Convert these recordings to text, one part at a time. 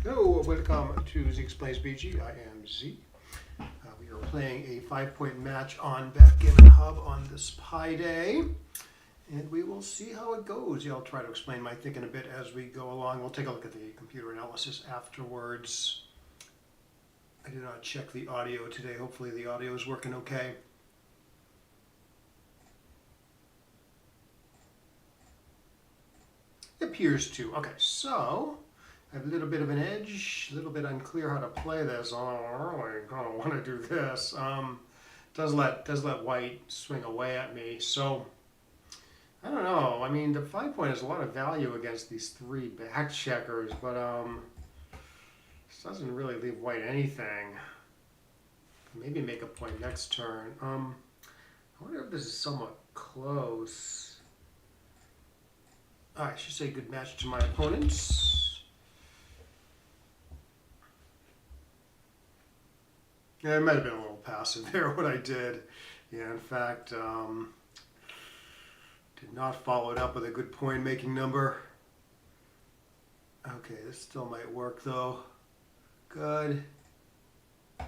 Hello, welcome to Z Explains BG. I am Z. We are playing a 5-point match on Backgammon Hub on this Pi Day, and we will see how it goes. I'll try to explain my thinking a bit as we go along. We'll take a look at the computer analysis afterwards. I did not check the audio today. Hopefully the audio is working okay. It appears to. Okay, so I have a little bit of an edge, a little bit unclear how to play this. Oh, I really kind of want to do this. Does let white swing away at me. So I don't know. I mean, the 5-point has a lot of value against these three back checkers, but this doesn't really leave white anything. Maybe make a point next turn. I wonder if this is somewhat close. I should say good match to my opponents. Yeah, it might have been a little passive there, what I did. Yeah, in fact, did not follow it up with a good point-making number. Okay, this still might work, though. Good. I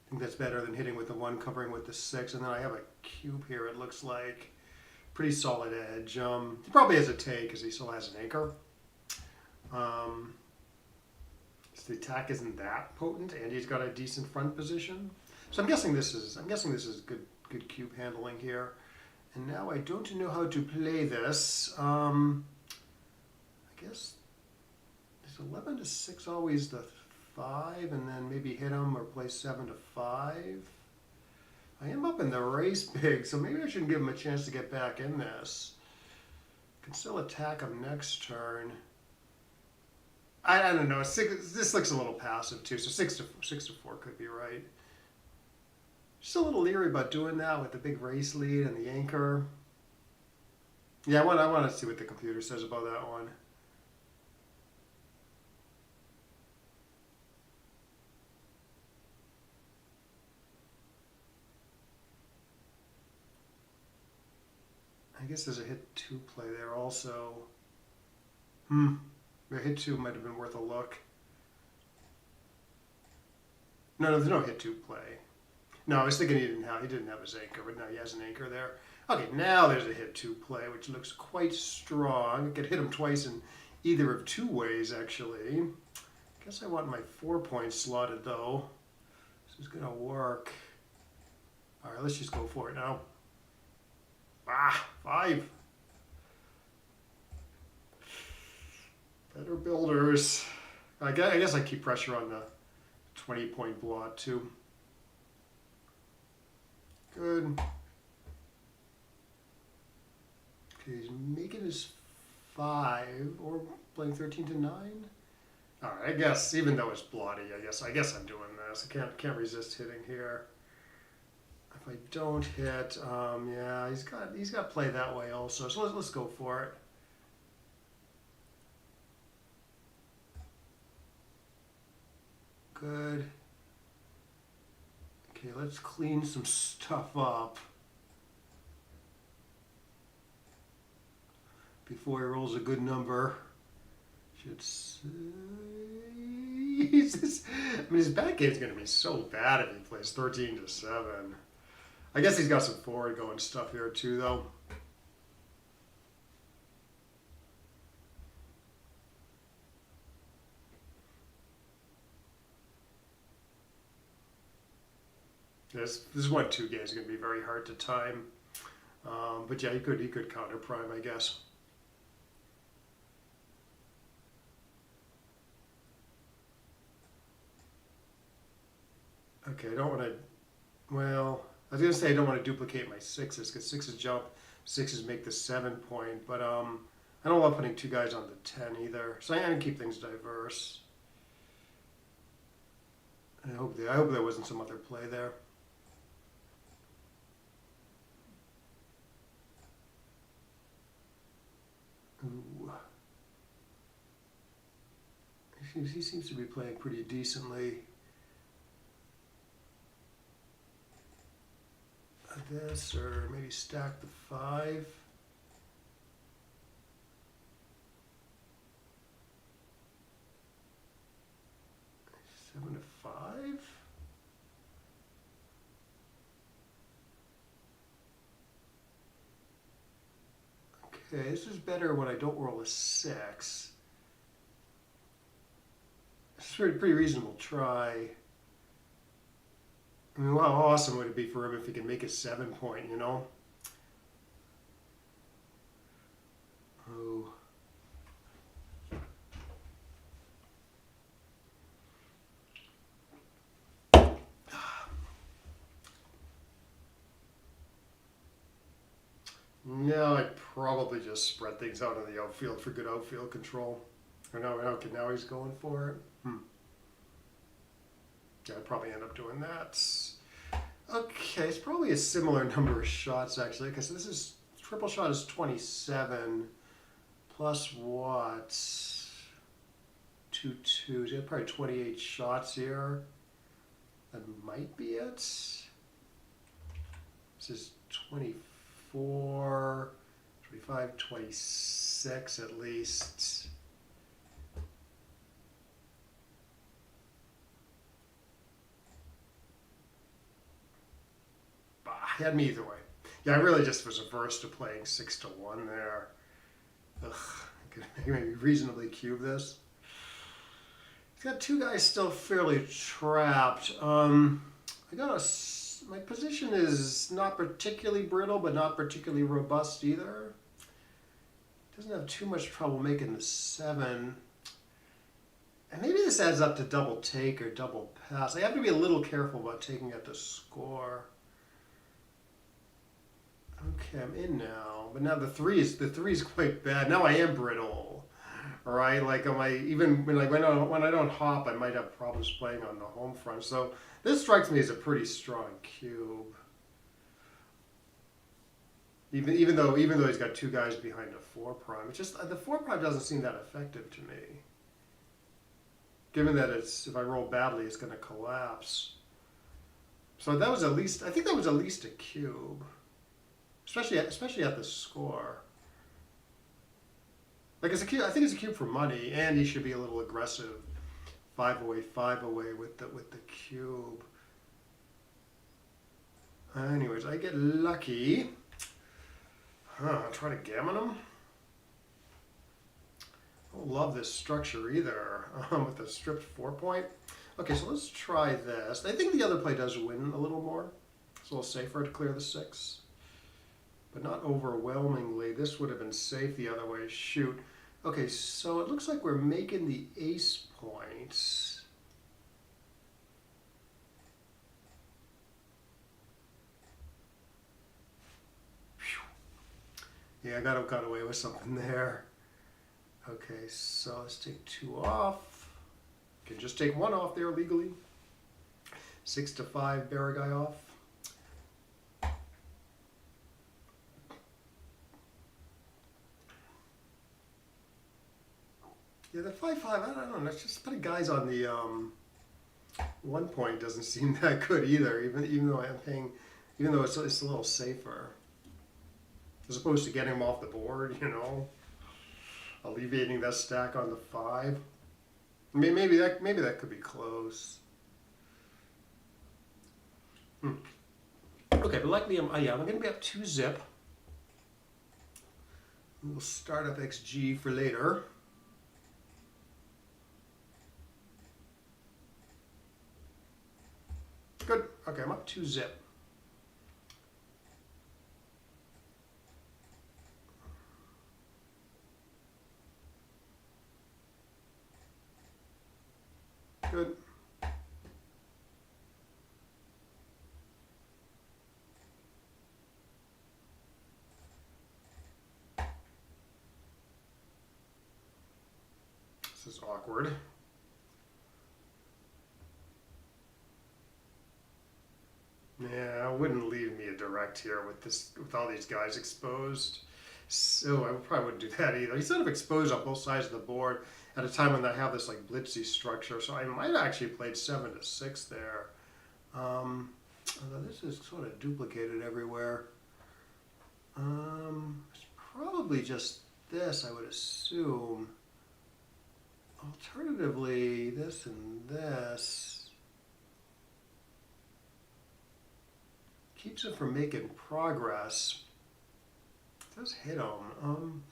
think that's better than hitting with the 1, covering with the 6, and then I have a cube here, it looks like. Pretty solid edge. He probably has a take, because he still has an anchor. The attack isn't that potent, and he's got a decent front position. So I'm guessing this is good cube handling here. And now I don't know how to play this. I guess is 11 to 6 always the 5, and then maybe hit him or play 7 to 5. I am up in the race big, so maybe I shouldn't give him a chance to get back in this. Can still attack him next turn. I don't know. This looks a little passive too. So 6 to 4 could be right. Just a little leery about doing that with the big race lead and the anchor. Yeah, I want to see what the computer says about that one. I guess there's a hit 2 play there also. The hit 2 might have been worth a look. No, there's no hit 2 play. No, I was thinking he didn't have his anchor, but now he has an anchor there. Okay, now there's a hit 2 play, which looks quite strong. I could hit him twice in either of 2 ways, actually. I guess I want my 4-point slotted, though. This is going to work. All right, let's just go for it now. 5. Better builders. I guess I keep pressure on the 20-point blot too. Good. Okay, he's making his 5 or playing 13 to 9. All right, I guess even though it's bloody, I guess I'm doing this. I can't resist hitting here. If I don't hit, yeah, he's got to play that way also. So let's go for it. Good. Okay, let's clean some stuff up before he rolls a good number. Should say, his back game's going to be so bad if he plays 13 to 7. I guess he's got some forward going stuff here too, though. This 1-2 game is going to be very hard to time, but yeah, he could counter prime, I guess. Okay, I don't want to. Well, I was going to say I don't want to duplicate my 6s because 6s jump, 6s make the 7-point, but I don't love putting 2 guys on the 10 either. So I'm going to keep things diverse. I hope there wasn't some other play there. Ooh. He seems to be playing pretty decently. This, or maybe stack the 5. Okay, this is better when I don't roll a 6. It's a pretty reasonable try. I mean, how awesome would it be for him if he can make a 7-point, you know? Oh. No, I'd probably just spread things out in the outfield for good outfield control. Or no, okay, now he's going for it. Yeah, I'd probably end up doing that. Okay, it's probably a similar number of shots actually, because this is triple shot is 27 plus what? 2 2s. Yeah, probably 28 shots here. That might be it. This is 24, 25, 26 at least. He had me either way. Yeah, I really just was averse to playing 6-1 there. Ugh, I could maybe reasonably cube this. He's got 2 guys still fairly trapped. My position is not particularly brittle, but not particularly robust either. Doesn't have too much trouble making the 7. And maybe this adds up to double take or double pass. I have to be a little careful about taking at the score. Okay, I'm in now, but now the three is quite bad. Now I am brittle, all right. Like even when I don't hop, I might have problems playing on the home front. So this strikes me as a pretty strong cube. Even though he's got 2 guys behind a 4 prime, it's just the 4 prime doesn't seem that effective to me. Given that if I roll badly, it's going to collapse. So that was I think that was at least a cube. Especially at the score. Like it's a cube. I think it's a cube for money, and he should be a little aggressive. 5 away with the cube. Anyways, I get lucky. I'll try to gammon him. I don't love this structure either with the stripped 4-point. Okay, so let's try this. I think the other play does win a little more. It's a little safer to clear the 6. But not overwhelmingly. This would have been safe the other way. Shoot. Okay, so it looks like we're making the ace points. Whew. Yeah, I got away with something there. Okay, so let's take 2 off. Can just take 1 off there legally. 6-5, bear a guy off. Yeah, the 5-5, I don't know. It's just putting guys on the 1 point doesn't seem that good either. Even though even though it's a little safer, as opposed to getting them off the board, you know, alleviating that stack on the 5. I mean, maybe that could be close. Okay, but luckily I'm going to be up 2-zip. We'll start up XG for later. Good. Okay, I'm up 2-zip. Good. This is awkward. Yeah, it wouldn't leave me a direct here with all these guys exposed. So I probably wouldn't do that either. He's sort of exposed on both sides of the board at a time when I have this like blitzy structure. So I might have actually played 7-6 there. Although this is sort of duplicated everywhere. It's probably just this, I would assume. Alternatively, this and this. Keeps it from making progress. does hit him.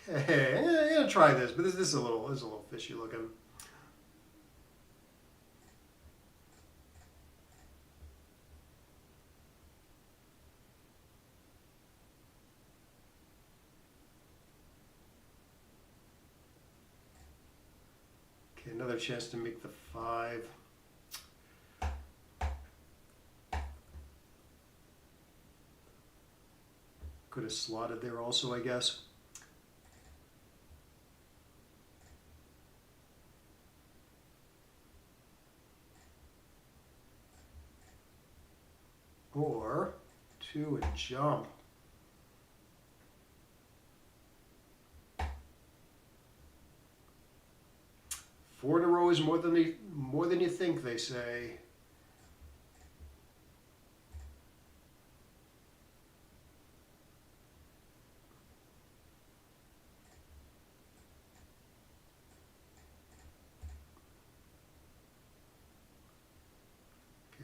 Okay, I'm gonna try this, but this is a little fishy looking. Okay, another chance to make the 5. Could have slotted there also, I guess. Or 2 and jump. 4 in a row is more than you think, they say.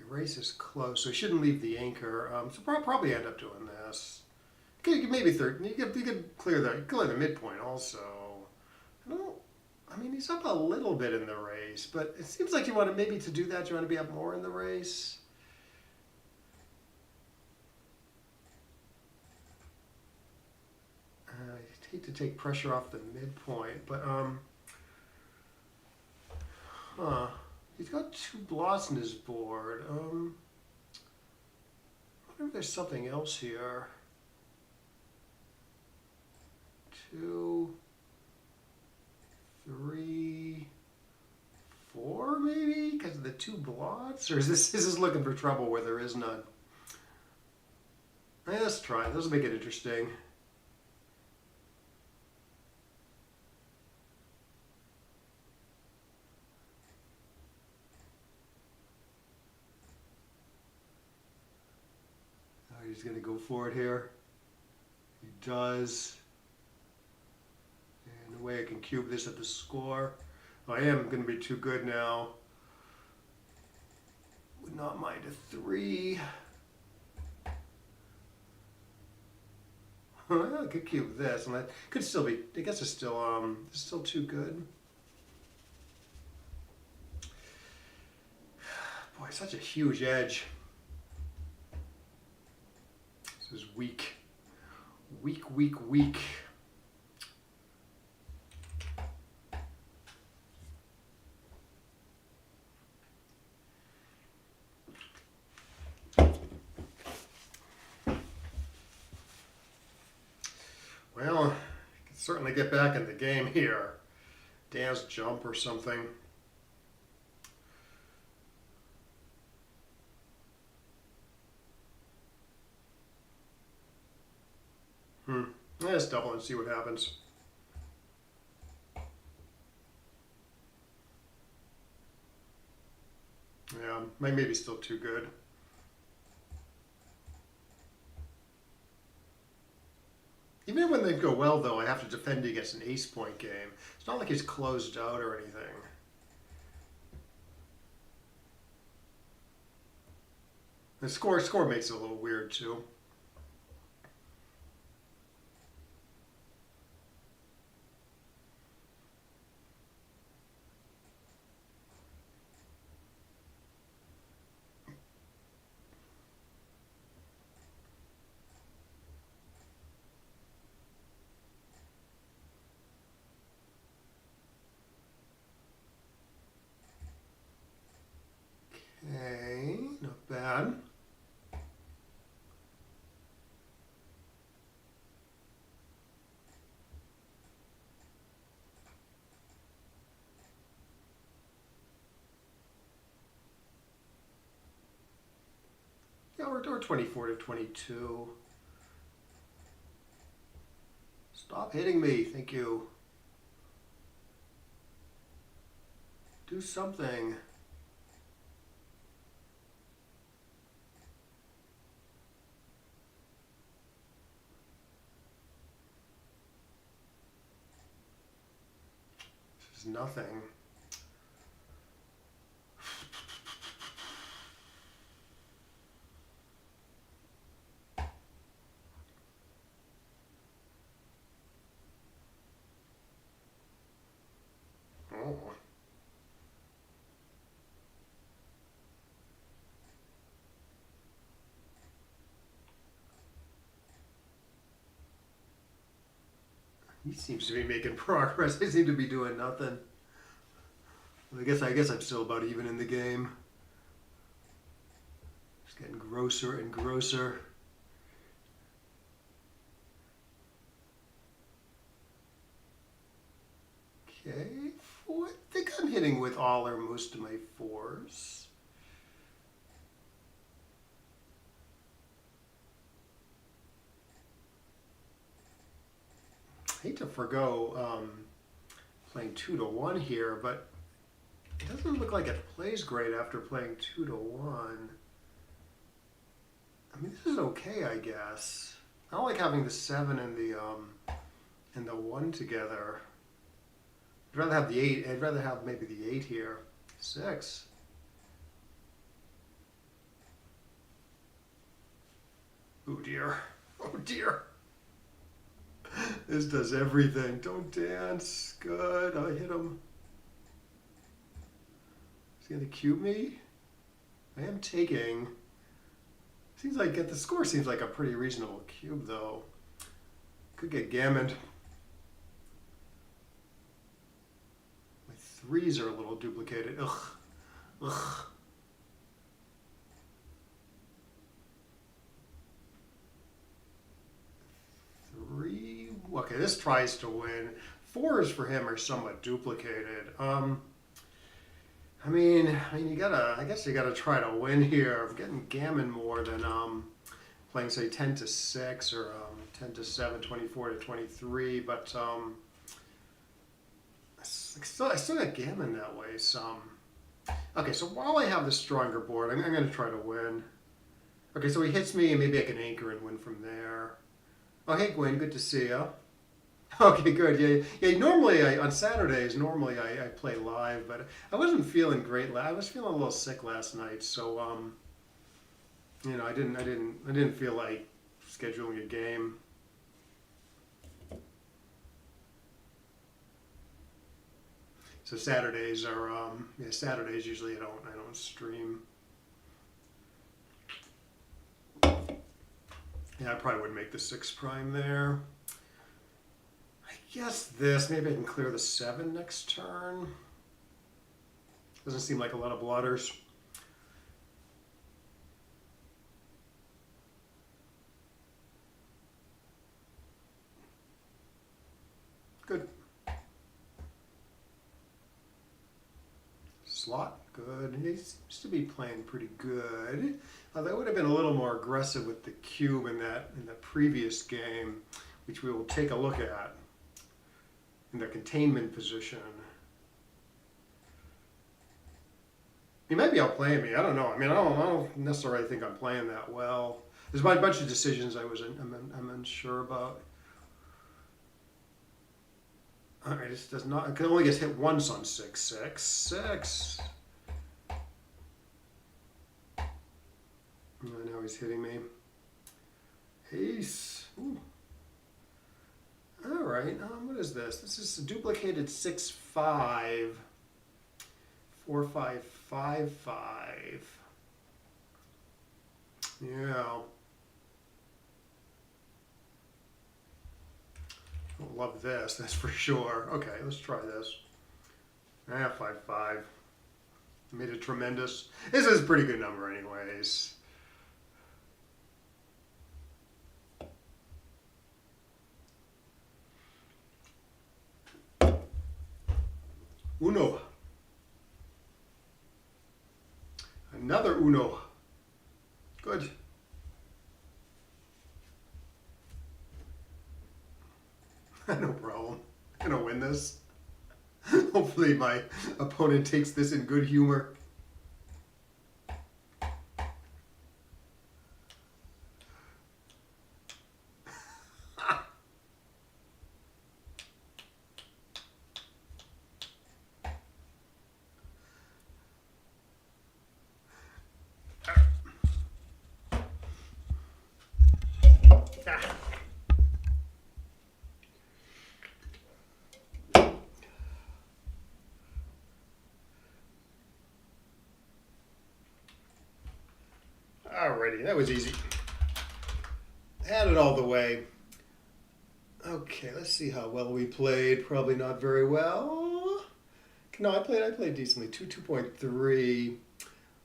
Race is close, so he shouldn't leave the anchor. So probably end up doing this. You could maybe third. You could clear the midpoint also. I mean, he's up a little bit in the race, but it seems like you want to maybe to do that. You want to be up more in the race. I hate to take pressure off the midpoint, but he's got 2 blots in his board. I wonder if there's something else here. 2, 3, 4, maybe, because of the 2 blots, or is this looking for trouble where there is none? Let's try. This will make it interesting. He's going to go for it here. He does. And the way I can cube this at the score. I am going to be too good now. Would not mind a 3. I could cube this, and that could still be. I guess it's still too good. Boy, such a huge edge. This is weak. Weak, weak, weak. Well, I can certainly get back in the game here. Dance jump or something. Let's double and see what happens. Yeah, maybe still too good. Even when they go well, though, I have to defend against an ace point game. It's not like he's closed out or anything. The score makes it a little weird, too. Okay, not bad. Yeah, or 24 to 22. Stop hitting me, thank you. Do something. This is nothing. He seems to be making progress. I seem to be doing nothing. I guess I'm still about even in the game. It's getting grosser and grosser. Okay, I think I'm hitting with all or most of my fours. I hate to forgo playing 2-1 here, but it doesn't look like it plays great after playing 2-1. I mean, this is okay, I guess. I don't like having the 7 and the 1 together. I'd rather have the 8. I'd rather have maybe the 8 here. 6. Oh dear. Oh dear. This does everything. Don't dance. Good. I hit him. Is he going to cube me? I am taking. Seems like the score seems like a pretty reasonable cube though. Could get gammoned. My 3s are a little duplicated. Ugh. Ugh. Okay, this tries to win. 4s for him are somewhat duplicated. I mean, I guess you gotta try to win here. I'm getting gammon more than playing say 10-6 or 10-7, 24-23. But I still got gammon that way. Some. Okay, so while I have the stronger board, I'm gonna try to win. Okay, so he hits me, and maybe I can anchor and win from there. Oh, hey Gwen, good to see you. Okay, good. Yeah. Normally, on Saturdays, I play live, but I wasn't feeling great. I was feeling a little sick last night, so I didn't feel like scheduling a game. So Saturdays are Saturdays usually I don't stream. Yeah, I probably would make the 6 prime there. I guess this, maybe I can clear the 7 next turn. Doesn't seem like a lot of blotters. Good. Slot, good. He seems to be playing pretty good. That would have been a little more aggressive with the cube in the previous game, which we will take a look at in the containment position. He might be outplaying me. I don't know. I mean, I don't necessarily think I'm playing that well. There's a bunch of decisions I'm unsure about. All right, this does not. It can only get hit once on 6, 6, 6. Now he's hitting me. Ace. Ooh. All right. What is this? This is a duplicated 6, 5. 4, 5, 5, 5. Yeah. I love this. That's for sure. Okay, let's try this. 5, 5. Made it tremendous. This is a pretty good number, anyways. Uno. Another uno. Good. No problem. I'm gonna win this. Hopefully my opponent takes this in good humor. Alrighty, that was easy. Had it all the way. Okay, let's see how well we played. Probably not very well. No, I played decently. 2.3.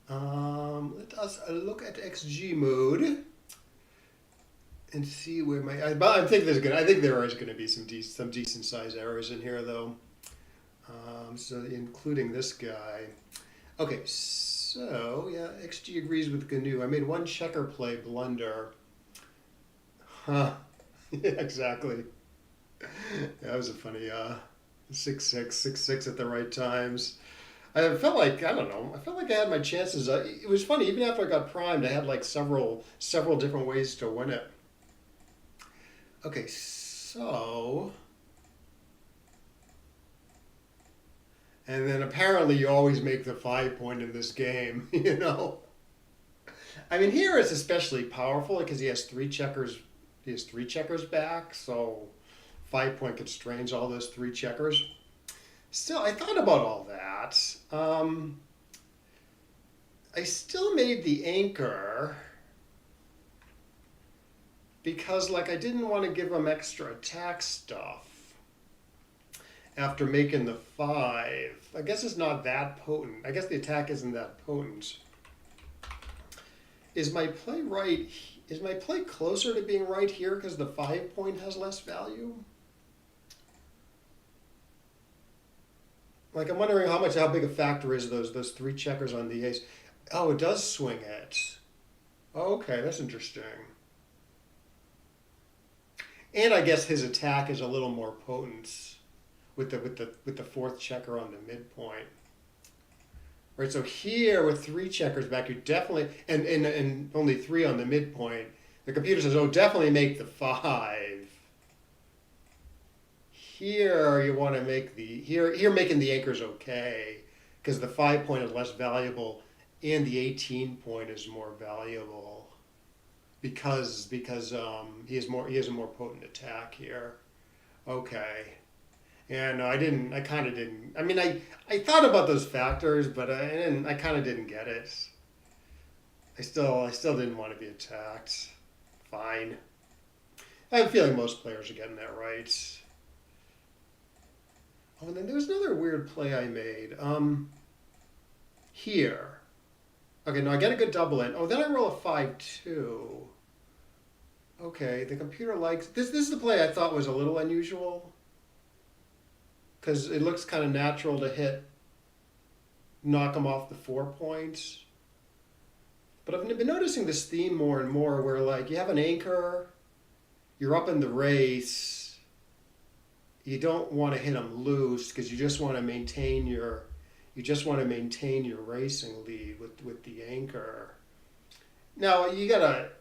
Let us look at XG mode and see where my. I think I think there is gonna be some decent size errors in here though. So including this guy. Okay, so yeah, XG agrees with GNU. I made one checker play blunder. Huh. Yeah, exactly. That was a funny 6-6 at the right times. I felt like I don't know. I felt like I had my chances. It was funny. Even after I got primed, I had like several different ways to win it. Okay, so and then apparently you always make the 5 point in this game. You know. I mean, here it's especially powerful because he has three checkers. He has three checkers back, so 5 point constrains all those three checkers. Still, I thought about all that. I still made the anchor because, like, I didn't want to give him extra attack stuff after making the 5. I guess it's not that potent. I guess the attack isn't that potent. Is my play right? Is my play closer to being right here because the 5 point has less value? Like, I'm wondering how big a factor is those three checkers on the ace. Oh, it does swing it. Okay, that's interesting. And I guess his attack is a little more potent with the fourth checker on the midpoint. Right, so here with three checkers back, you definitely and only three on the midpoint. The computer says, "Oh, definitely make the 5." Here you want to make here making the anchor's okay because the 5 point is less valuable and the 18 point is more valuable because he has a more potent attack here. Okay. Yeah, no, I kind of didn't. I mean, I thought about those factors, but I kind of didn't get it. I still didn't want to be attacked. Fine. I have a feeling most players are getting that right. Oh, and then there was another weird play I made. Here. Okay, now I get a good double in. Oh, then I roll a 5-2. Okay, the computer likes this. This is the play I thought was a little unusual because it looks kind of natural to knock him off the 4 points. But I've been noticing this theme more and more where, like, you have an anchor, you're up in the race, you don't want to hit him loose because you just want to maintain your racing lead with the anchor. Now you gotta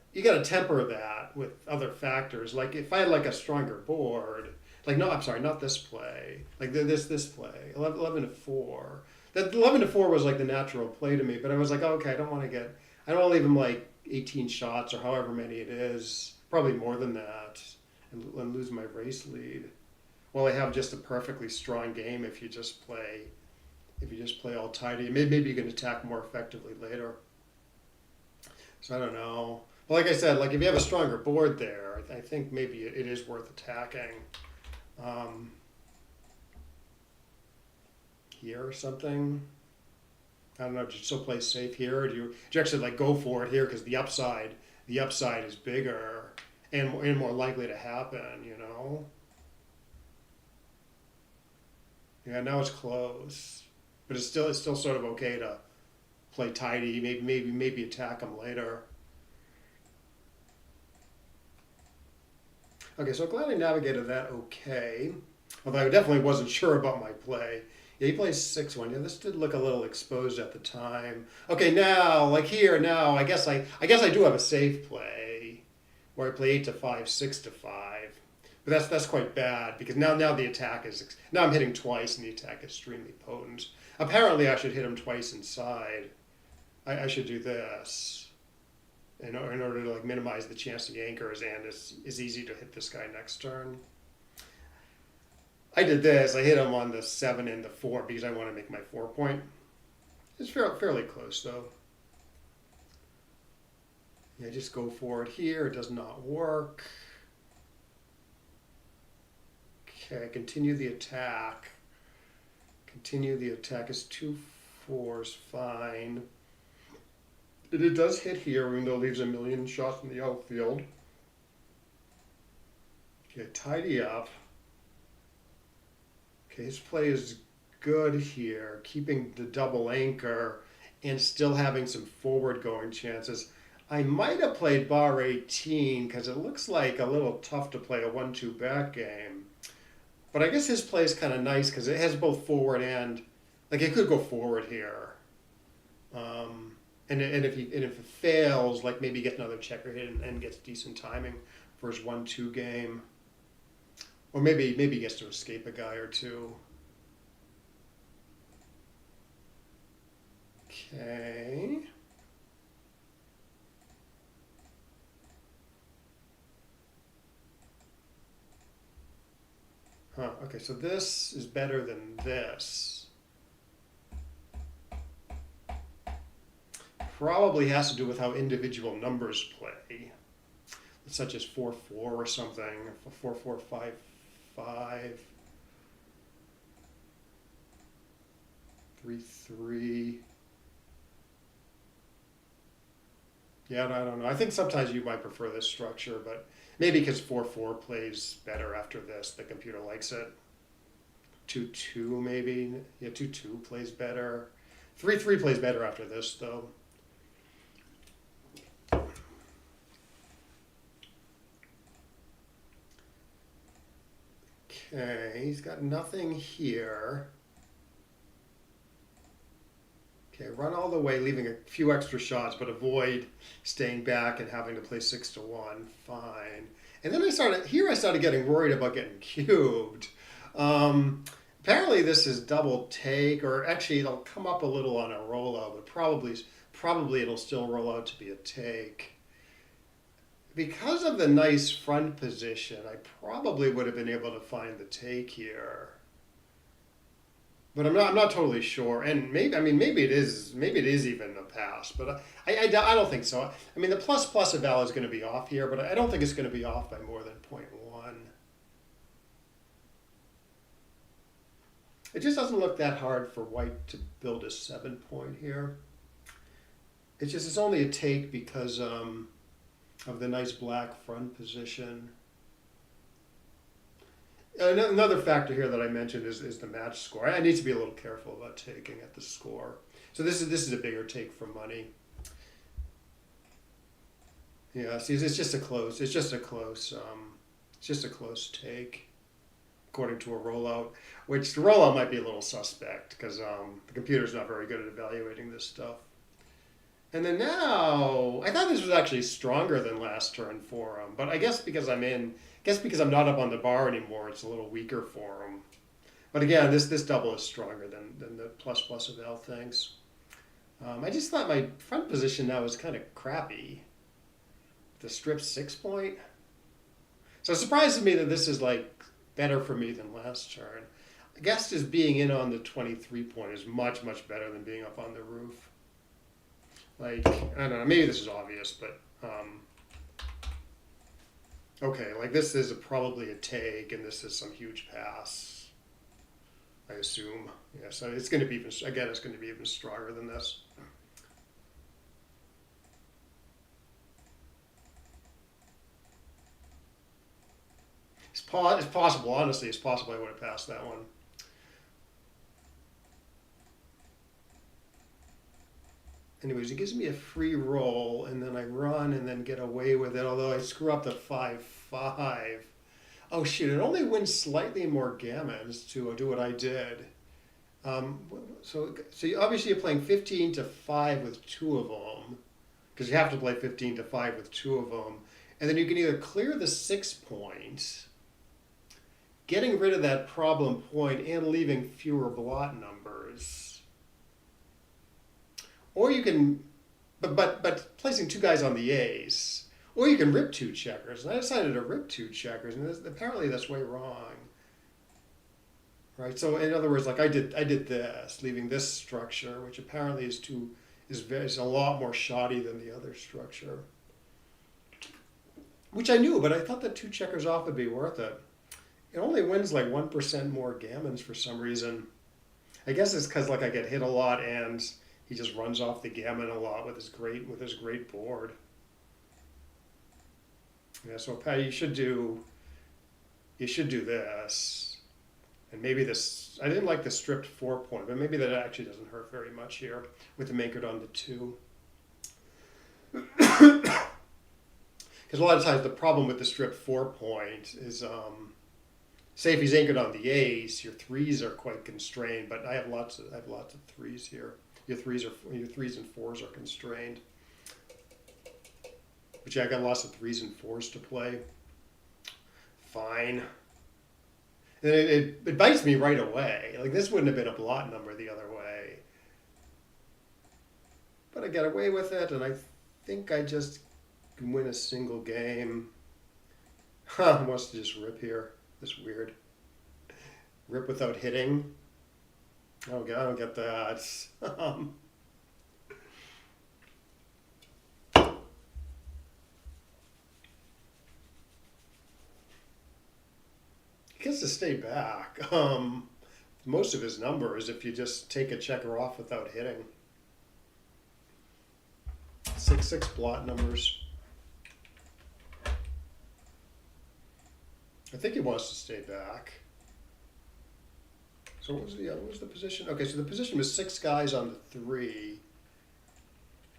temper that with other factors. Like if I had like a stronger board, like no, I'm sorry, not this play. Like this play, 11-4. That 11-4 was like the natural play to me, but I was like, okay, I don't want to leave him like 18 shots or however many it is, probably more than that, and lose my race lead. Well, I have just a perfectly strong game if you just play all tidy. Maybe you can attack more effectively later. So I don't know. But like I said, like if you have a stronger board there, I think maybe it is worth attacking. Here or something. I don't know. Do you still play safe here, or do you actually like go for it here because the upside is bigger and more likely to happen? You know. Yeah, now it's close, but it's still sort of okay to play tidy. Maybe attack them later. Okay, so glad I navigated that okay. Although I definitely wasn't sure about my play. Yeah, he plays 6-1. Yeah, this did look a little exposed at the time. Okay, now like here now, I guess I do have a safe play where I play 8-5, 6-5. But that's quite bad because now the attack is now I'm hitting twice and the attack is extremely potent. Apparently, I should hit him twice inside. I should do this in order to like minimize the chance he anchors and it's easy to hit this guy next turn. I did this. I hit him on the 7 and the 4 because I want to make my 4 point. It's fairly close though. Yeah, just go for it here. It does not work. Okay, continue the attack. Continue the attack is 2-4's fine. It does hit here, even though it leaves a million shots in the outfield. Okay, tidy up. Okay, his play is good here, keeping the double anchor and still having some forward going chances. I might have played bar 18 because it looks like a little tough to play a 1-2 back game. But I guess his play is kind of nice because it has both forward and, like, it could go forward here. And if it fails, like maybe get another checker hit and gets decent timing for his 1-2 game. Or maybe he gets to escape a guy or two. Okay. Okay, so this is better than this. Probably has to do with how individual numbers play, such as 4-4 or something, 4-4-5-5. 3-3. Yeah, I don't know. I think sometimes you might prefer this structure, but maybe because 4-4 plays better after this, the computer likes it. 2-2 maybe. Yeah, 2-2 plays better. 3-3 plays better after this, though. Okay, he's got nothing here. Okay, run all the way, leaving a few extra shots, but avoid staying back and having to play 6-1. Fine. And then I started getting worried about getting cubed. Apparently this is double take, or actually it'll come up a little on a rollout, but probably it'll still roll out to be a take. Because of the nice front position, I probably would have been able to find the take here. But I'm not totally sure, and maybe it is even a pass, but I don't think so. I mean, the plus eval is going to be off here, but I don't think it's going to be off by more than 0.1. It just doesn't look that hard for white to build a 7-point here. It's only a take because of the nice black front position. Another factor here that I mentioned is the match score. I need to be a little careful about taking at the score. So this is a bigger take for money. Yeah, see, it's just a close take, according to a rollout. Which the rollout might be a little suspect because the computer's not very good at evaluating this stuff. And then now, I thought this was actually stronger than last turn for him, but I guess because I'm not up on the bar anymore, it's a little weaker for him. But again, this double is stronger than the plus eval things. I just thought my front position now is kind of crappy. The strip 6-point. So it surprises me that this is like better for me than last turn. I guess just being in on the 23-point is much better than being up on the roof. Like, I don't know, maybe this is obvious, but okay, like this is probably a take, and this is some huge pass, I assume. Yeah, so it's going to be even stronger than this. It's possible, honestly, it's possible I would have passed that one. Anyways, it gives me a free roll, and then I run and then get away with it, although I screw up the 5-5. Oh shoot, it only wins slightly more gammons to do what I did. So obviously you're playing 15-5 with 2 of them, because you have to play 15-5 with 2 of them. And then you can either clear the 6-point, getting rid of that problem point and leaving fewer blot numbers. Or you can, but placing 2 guys on the ace. Or you can rip 2 checkers. And I decided to rip 2 checkers, and apparently that's way wrong. Right? So in other words, like I did this, leaving this structure, which apparently is a lot more shoddy than the other structure. Which I knew, but I thought that 2 checkers off would be worth it. It only wins like 1% more gammons for some reason. I guess it's because like I get hit a lot and he just runs off the gammon a lot with his great board. Yeah, so Pat, you should do this. And maybe this, I didn't like the stripped 4-point, but maybe that actually doesn't hurt very much here with him anchored on the 2. Because a lot of times the problem with the stripped 4-point is, say if he's anchored on the ace, your 3s are quite constrained, but I have lots of 3s here. Your 3s and 4s are constrained. But yeah, I got lots of 3s and 4s to play. Fine. And it bites me right away. Like this wouldn't have been a blot number the other way. But I got away with it, and I think I just can win a single game. Huh, wants to just rip here. That's weird. Rip without hitting. I don't get that. He gets to stay back. Most of his numbers, if you just take a checker off without hitting. 6 blot numbers. I think he wants to stay back. So what was the position? Okay, so the position was 6 guys on the 3.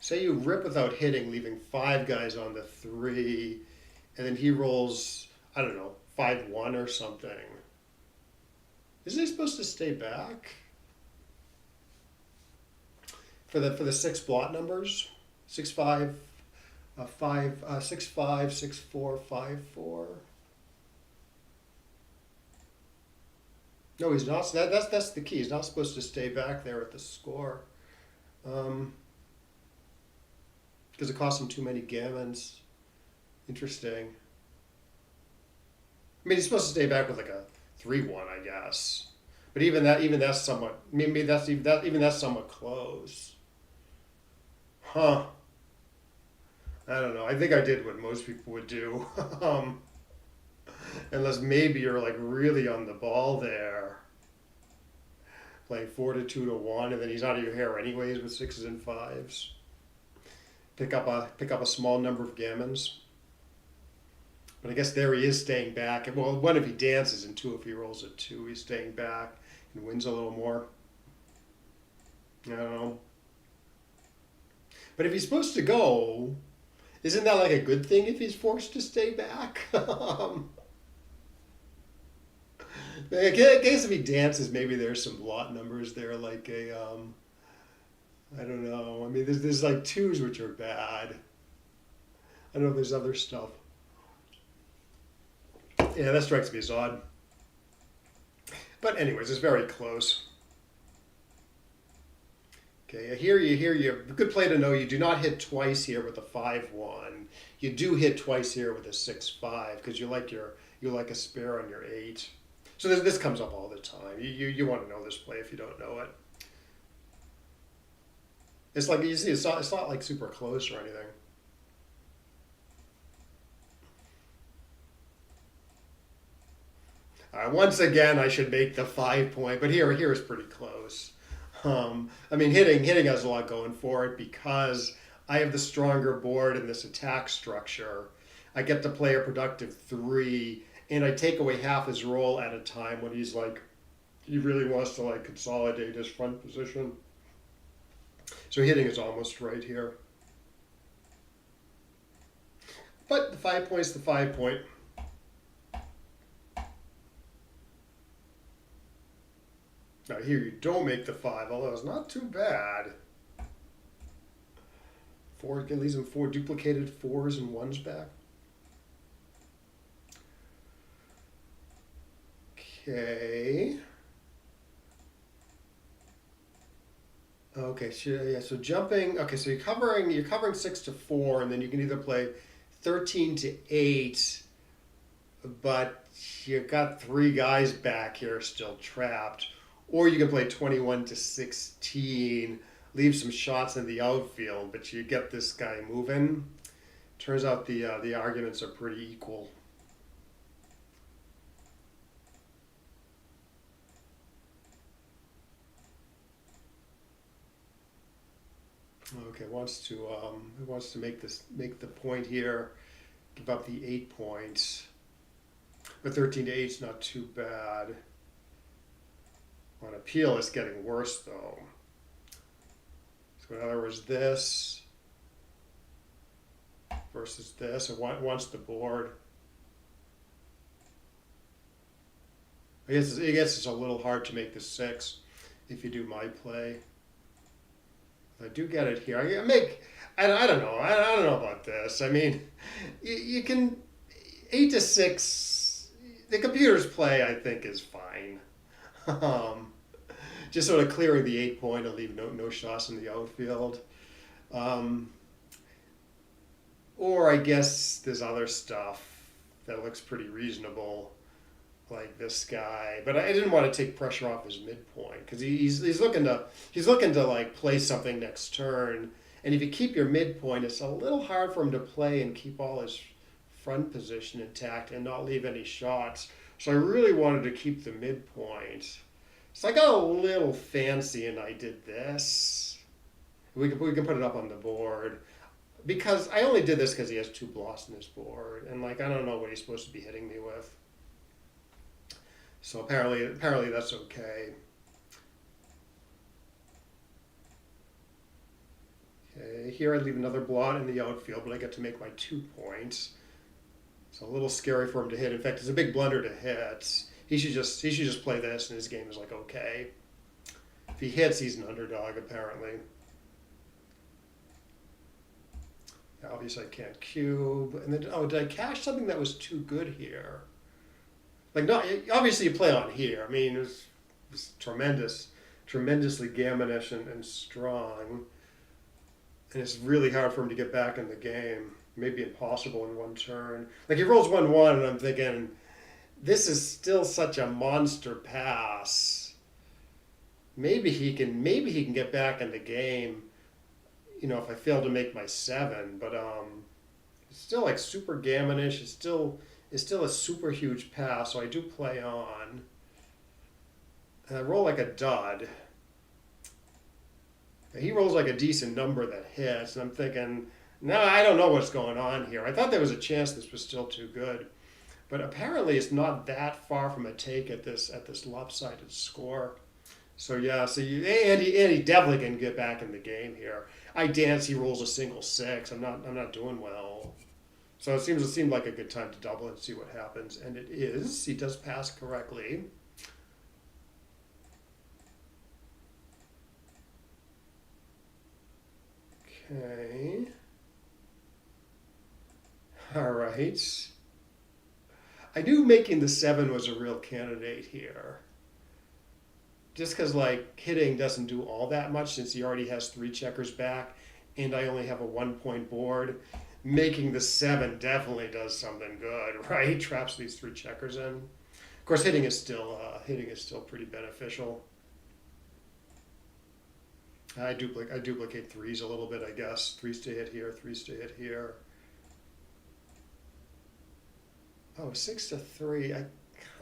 Say you rip without hitting, leaving 5 guys on the 3, and then he rolls, I don't know, 5-1 or something. Isn't he supposed to stay back? For the 6 blot numbers? 6-5, 6-5, 6-4, 5-4. No, he's not. That's the key. He's not supposed to stay back there at the score. Because it costs him too many gammons. Interesting. I mean, he's supposed to stay back with like a 3-1, I guess. But even that's somewhat. Maybe that's somewhat close. Huh. I don't know. I think I did what most people would do. Unless maybe you're like really on the ball there. Playing 4-2-1, and then he's out of your hair anyways with 6s and 5s. Pick up a small number of gammons. But I guess there he is staying back. Well, 1 if he dances, and 2 if he rolls a 2. He's staying back and wins a little more. I don't know. But if he's supposed to go, isn't that like a good thing if he's forced to stay back? I guess if he dances, maybe there's some blot numbers there, like a, I don't know. I mean, there's like 2s which are bad. I don't know if there's other stuff. Yeah, that strikes me as odd. But anyways, it's very close. Okay, here you good play to know you do not hit twice here with a 5-1. You do hit twice here with a 6-5 because you like a spare on your 8. So this comes up all the time. You want to know this play if you don't know it. It's like you see, it's not like super close or anything. Once again, I should make the 5-point, but here is pretty close. I mean, hitting has a lot going for it because I have the stronger board in this attack structure. I get to play a productive 3, and I take away half his roll at a time when he's like, he really wants to like consolidate his front position. So hitting is almost right here. But the 5-point's the 5-point. Now here you don't make the 5, although it's not too bad. 4 leaves him 4 duplicated 4s and 1s back. Okay. Okay, so jumping. Okay, so you're covering 6 to 4, and then you can either play 13 to 8, but you've got 3 guys back here still trapped. Or you can play 21 to 16, leave some shots in the outfield, but you get this guy moving. Turns out the arguments are pretty equal. Okay, wants to make the point here, give up the 8 points. But 13 to 8 is not too bad. On appeal, it's getting worse though. So in other words, this versus this, it wants the board. I guess it's a little hard to make the 6 if you do my play. I do get it here. I don't know. I don't know about this. I mean, you can 8 to 6. The computer's play, I think, is fine. Just sort of clearing the 8 point and leave no shots in the outfield. Or I guess there's other stuff that looks pretty reasonable, like this guy. But I didn't want to take pressure off his midpoint because he's looking to like play something next turn. And if you keep your midpoint, it's a little hard for him to play and keep all his front position intact and not leave any shots. So I really wanted to keep the midpoint. So I got a little fancy and I did this. We can put it up on the board. Because I only did this because he has 2 blocks in his board. And like I don't know what he's supposed to be hitting me with. So apparently that's okay. Okay, here I leave another blot in the outfield, but I get to make my 2 points. It's a little scary for him to hit. In fact, it's a big blunder to hit. He should just play this, and his game is like okay. If he hits, he's an underdog apparently. Obviously, I can't cube. And then did I cash something that was too good here? Like no, obviously you play on here. I mean, it's tremendously gammonish and strong. And it's really hard for him to get back in the game. Maybe impossible in one turn. Like he rolls 1-1, and I'm thinking, this is still such a monster pass. Maybe he can get back in the game. You know, if I fail to make my 7, but it's still like super gammonish. It's still a super huge pass, so I do play on. And I roll like a dud. He rolls like a decent number that hits, and I'm thinking, no, I don't know what's going on here. I thought there was a chance this was still too good, but apparently it's not that far from a take at this lopsided score. So yeah, and he definitely can get back in the game here. I dance. He rolls a single 6. I'm not doing well. So it seemed like a good time to double and see what happens, and it is. He does pass correctly. Okay. All right. I knew making the 7 was a real candidate here. Just because like hitting doesn't do all that much since he already has 3 checkers back and I only have a 1-point board. Making the 7 definitely does something good, right? Traps these 3 checkers in. Of course, hitting is still pretty beneficial. I duplicate 3s a little bit, I guess. 3s to hit here, 3s to hit here. Oh, 6 to 3. I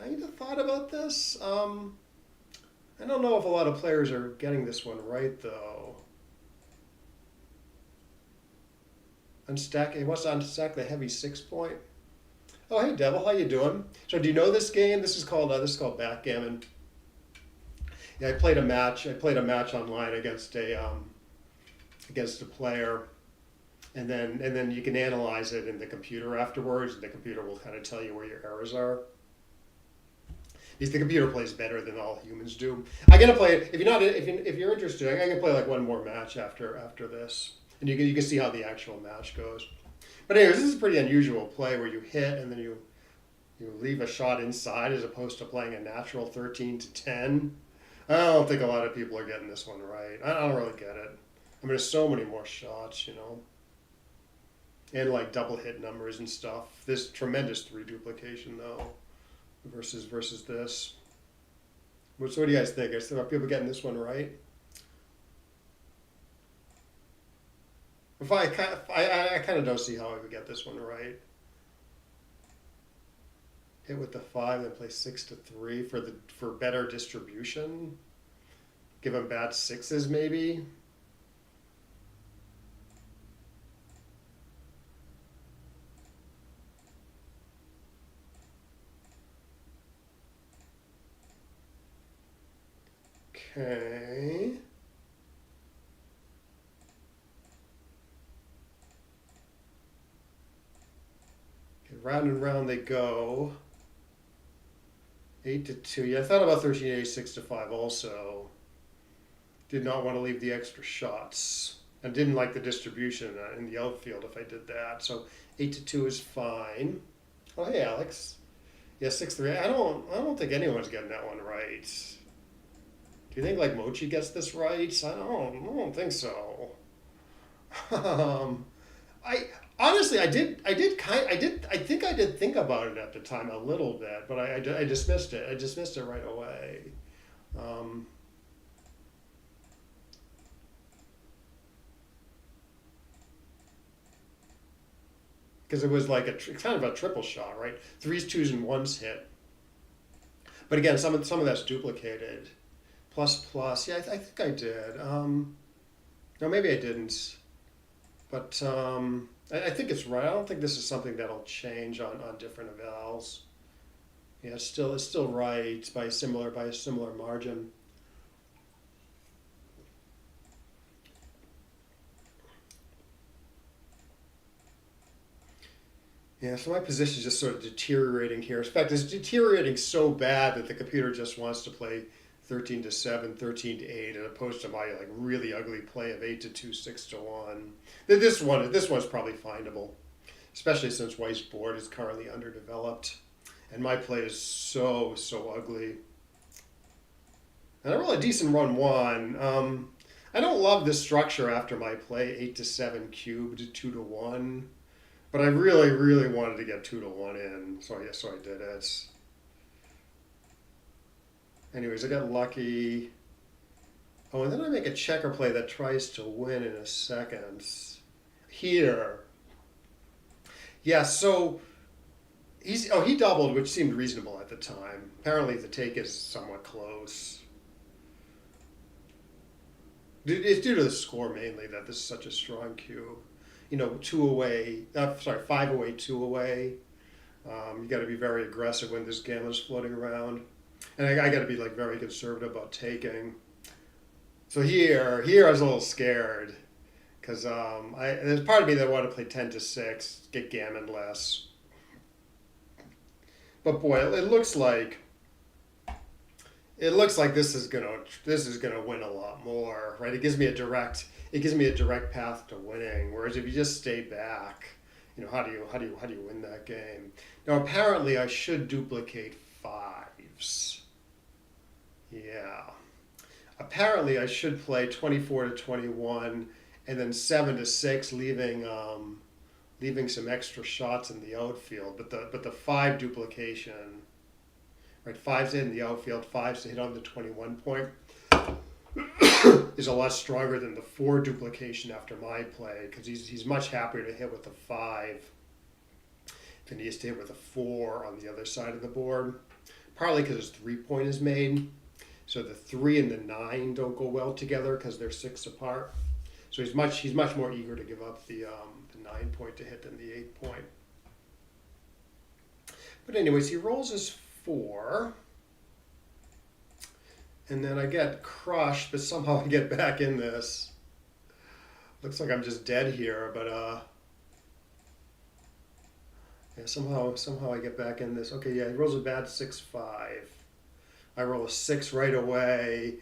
kind of thought about this. I don't know if a lot of players are getting this one right, though. He wants to unstack the heavy 6-point. Oh, hey, Devil, how you doing? So, do you know this game? This is called Backgammon. Yeah, I played a match online against a player, and then you can analyze it in the computer afterwards, and the computer will kind of tell you where your errors are. Because the computer plays better than all humans do. I'm gonna play it. If you're interested, I'm gonna play like one more match after this, and you can see how the actual match goes. But anyways, this is a pretty unusual play where you hit and then you leave a shot inside as opposed to playing a natural 13 to 10. I don't think a lot of people are getting this one right. I don't really get it. I mean, there's so many more shots, and like double hit numbers and stuff. This tremendous 3 duplication though, versus this. So what do you guys think? Are people getting this one right? I kind of don't see how I would get this one right. Hit with the 5, then play 6 to 3 for better distribution. Give him bad 6s maybe. Okay. Round and round they go. 8-2. Yeah, I thought about 13-8, 6-5 also. Did not want to leave the extra shots. And didn't like the distribution in the outfield if I did that. So 8-2 is fine. Oh, hey, Alex. Yeah, 6-3. I don't think anyone's getting that one right. Do you think like Mochi gets this right? I don't think so. I honestly, I think I did think about it at the time a little bit, but I dismissed it. I dismissed it right away. Because it was like kind of a triple shot, right? Threes, twos, and ones hit. But again, some of that's duplicated. Plus, plus. Yeah, I think I did. No, maybe I didn't. But I think it's right. I don't think this is something that'll change on different evals. Yeah, it's still right by a similar margin. Yeah, so my position is just sort of deteriorating here. In fact, it's deteriorating so bad that the computer just wants to play 13-7, 13-8, as opposed to my like really ugly play of 8-2, 6-1. This one's probably findable, especially since White's board is currently underdeveloped, and my play is so ugly. And I roll a decent run one. I don't love this structure after my play 8-7 cubed 2-1. But I really wanted to get 2-1 in, so I did it. Anyways, I got lucky. Oh, and then I make a checker play that tries to win in a second. Here. Yeah, so he doubled, which seemed reasonable at the time. Apparently the take is somewhat close. It's due to the score mainly that this is such a strong cube. 2 away, 5 away, 2 away. You got to be very aggressive when this gamma's floating around. And I got to be like very conservative about taking. So here I was a little scared because there's part of me that wanted to play 10-6, get gammon less. But boy, it looks like this is gonna win a lot more, right? It gives me a direct path to winning. Whereas if you just stay back, how do you win that game? Now apparently I should duplicate fives. Yeah. Apparently I should play 24-21 and then 7-6, leaving some extra shots in the outfield. But the 5 duplication, right? 5's in the outfield, 5's to hit on the 21 point. Is a lot stronger than the 4 duplication after my play because he's much happier to hit with the 5 than he is to hit with a 4 on the other side of the board. Partly because his 3-point is made, so the 3 and the 9 don't go well together because they're 6 apart. So he's much more eager to give up the 9-point to hit than the 8-point. But anyways, he rolls his 4. And then I get crushed, but somehow I get back in this. Looks like I'm just dead here, but yeah, somehow I get back in this. Okay, yeah, he rolls a bad 6-5. I roll a 6 right away.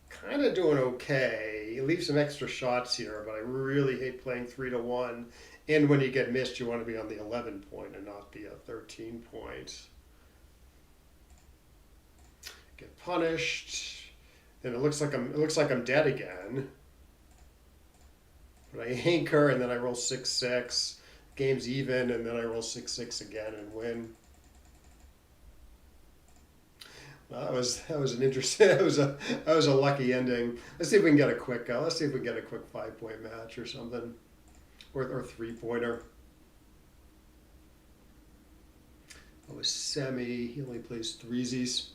Kind of doing okay. He leaves some extra shots here, but I really hate playing 3-1. And when you get missed, you want to be on the 11-point and not the 13-point. Get punished, and it looks like I'm dead again. But I anchor, and then I roll 6-6. Game's even, and then I roll 6-6 again and win. Well, that was an interesting. That was a lucky ending. Let's see if we can get a quick 5-point match or something, or 3-pointer. Oh, a semi. He only plays threesies.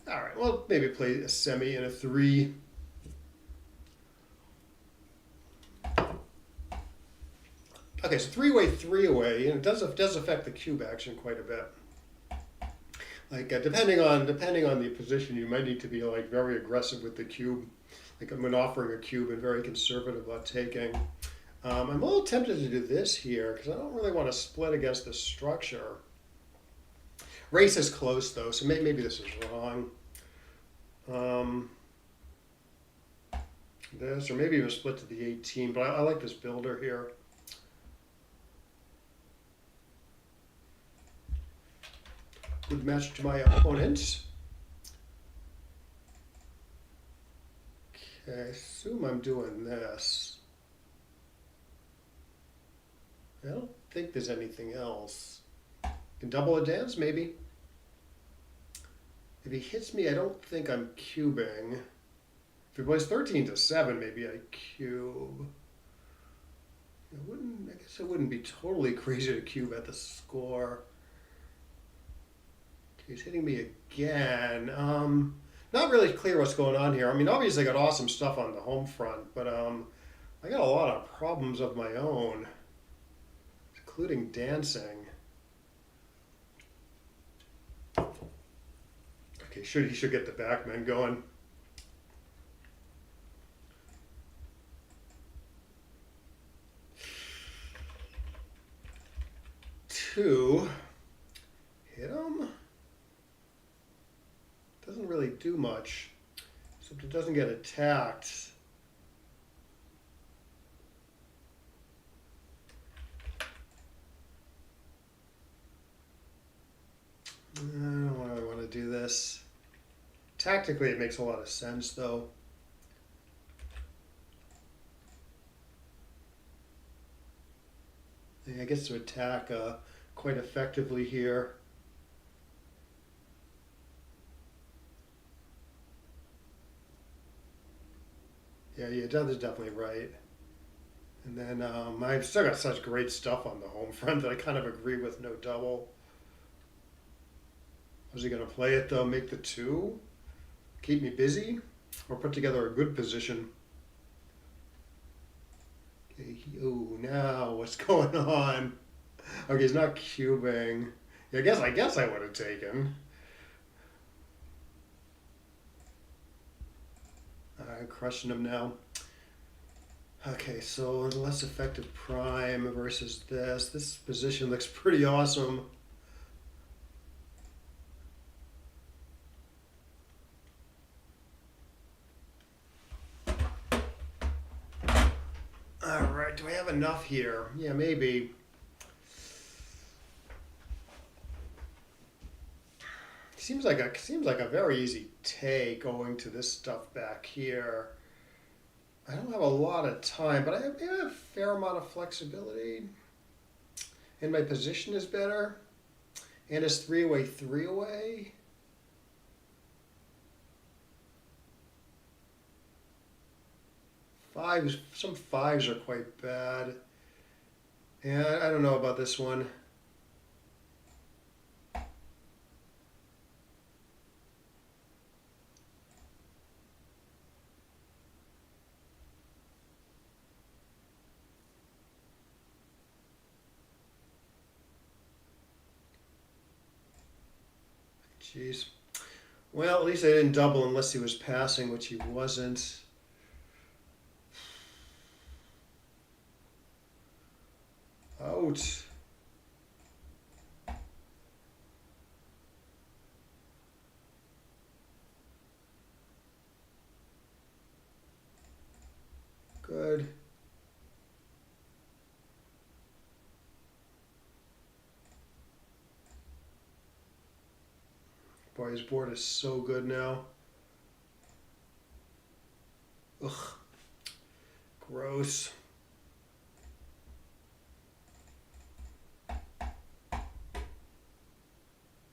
All right, well, maybe play a semi and a 3. Okay, so 3 away, 3 away, and it does affect the cube action quite a bit. Like depending on the position, you might need to be like very aggressive with the cube, like when offering a cube, and very conservative about taking. I'm a little tempted to do this here because I don't really want to split against the structure. Race is close though, so maybe this is wrong. Um, this, or maybe even split to the 18, but I like this builder here. Good match to my opponent. Okay, I assume I'm doing this. I don't think there's anything else. Can double a dance, maybe. If he hits me, I don't think I'm cubing. If he plays 13 to 7, maybe I cube. I guess it wouldn't be totally crazy to cube at the score. He's hitting me again. Not really clear what's going on here. I mean, obviously I got awesome stuff on the home front, but I got a lot of problems of my own, including dancing. Okay, he should get the backman going. Two. Hit him. Doesn't really do much, except it doesn't get attacked. I don't really want to do this. Tactically, it makes a lot of sense, though. I guess to attack quite effectively here. Yeah, that is definitely right. And then I've still got such great stuff on the home front that I kind of agree with no double. Was he going to play it though, make the 2? Keep me busy? Or put together a good position? Okay, oh, now what's going on? Okay, he's not cubing. Yeah, I guess I would have taken. I'm crushing him now. Okay, so less effective prime versus this. This position looks pretty awesome. All right, do I have enough here? Yeah, maybe. Seems like a very easy take going to this stuff back here. I don't have a lot of time, but I have a fair amount of flexibility. And my position is better. And it's 3 away, 3 away. Some 5s are quite bad. And I don't know about this one. Jeez. Well, at least I didn't double unless he was passing, which he wasn't. Out. Good. Boy, his board is so good now. Ugh. Gross.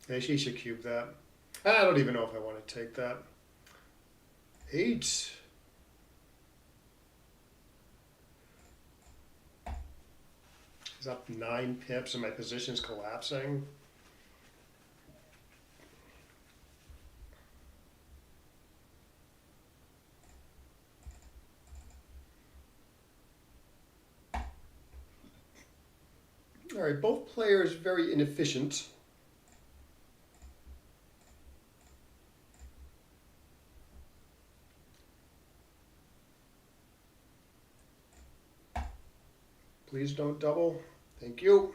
Yeah, she should cube that. I don't even know if I want to take that. 8. He's up 9 pips and my position's collapsing. All right, both players very inefficient. Please don't double. Thank you.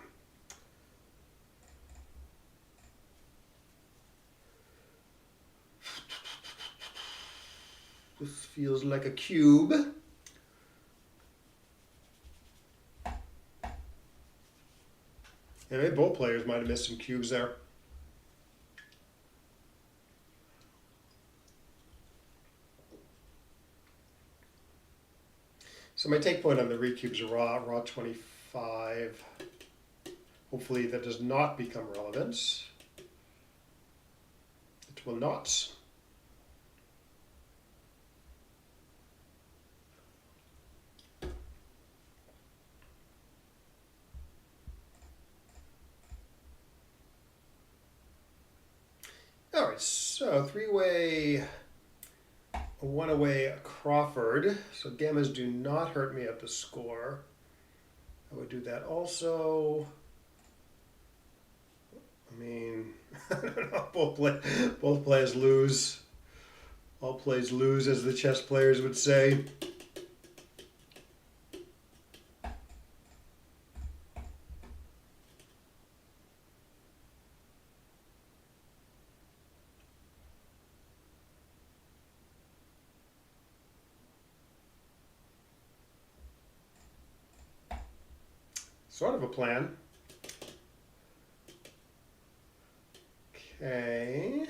This feels like a cube. Yeah, maybe both players might have missed some cubes there. So my take point on the recubes are raw 25. Hopefully that does not become relevant. It will not. All right, so three-way, one-away Crawford. So gammas do not hurt me at the score. I would do that also. I mean, I don't know, both players lose. All plays lose, as the chess players would say. Sort of a plan. Okay.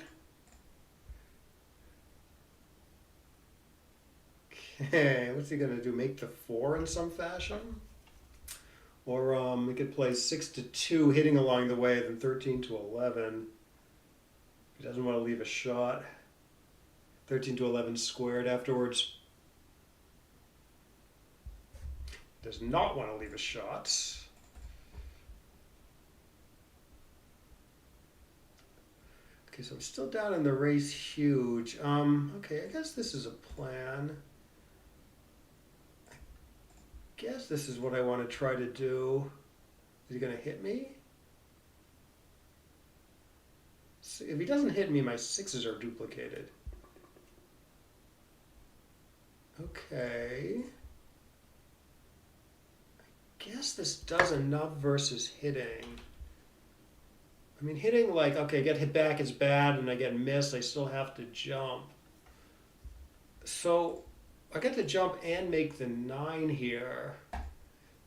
Okay, what's he gonna do? Make the 4 in some fashion? Or we could play 6 to 2, hitting along the way, then 13 to 11. He doesn't want to leave a shot. 13 to 11 squared afterwards. Does not want to leave a shot. Okay, so I'm still down in the race huge. Okay, I guess this is a plan. I guess this is what I want to try to do. Is he going to hit me? So if he doesn't hit me, my 6s are duplicated. Okay. I guess this does enough versus hitting. I mean, hitting, like, okay, get hit back is bad, and I get missed, I still have to jump. So I get to jump and make the 9 here.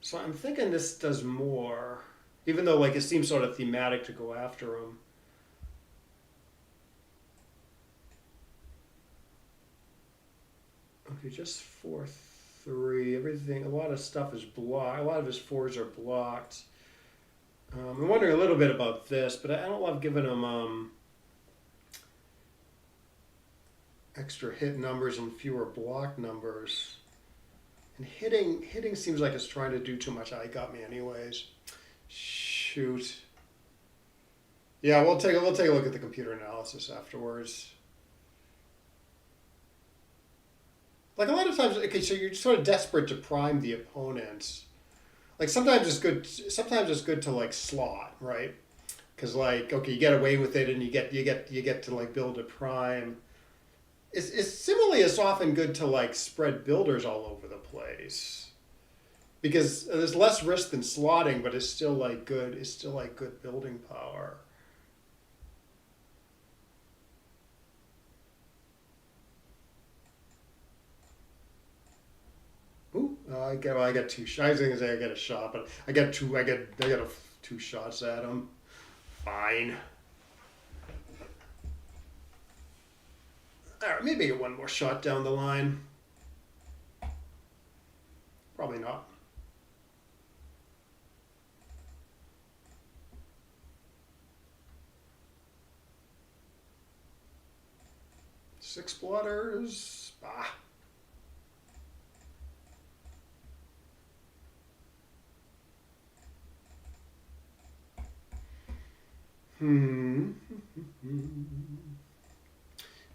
So I'm thinking this does more, even though, like, it seems sort of thematic to go after him. Okay, just 4-3. Everything, a lot of stuff is blocked. A lot of his 4s are blocked. I'm wondering a little bit about this, but I don't love giving him extra hit numbers and fewer block numbers. And hitting seems like it's trying to do too much. I got me anyways. Shoot. Yeah, we'll take a look at the computer analysis afterwards. Like a lot of times, okay, so you're sort of desperate to prime the opponent. Like sometimes it's good to like slot, right? Because like, okay, you get away with it and you get to like build a prime. It's similarly as often good to like spread builders all over the place. Because there's less risk than slotting, but it's still like good building power. Ooh, I got 2 shots. I was gonna say I get a shot, but I got 2 shots at him. Fine. All right, maybe get 1 more shot down the line. Probably not. Six blotters. Bah.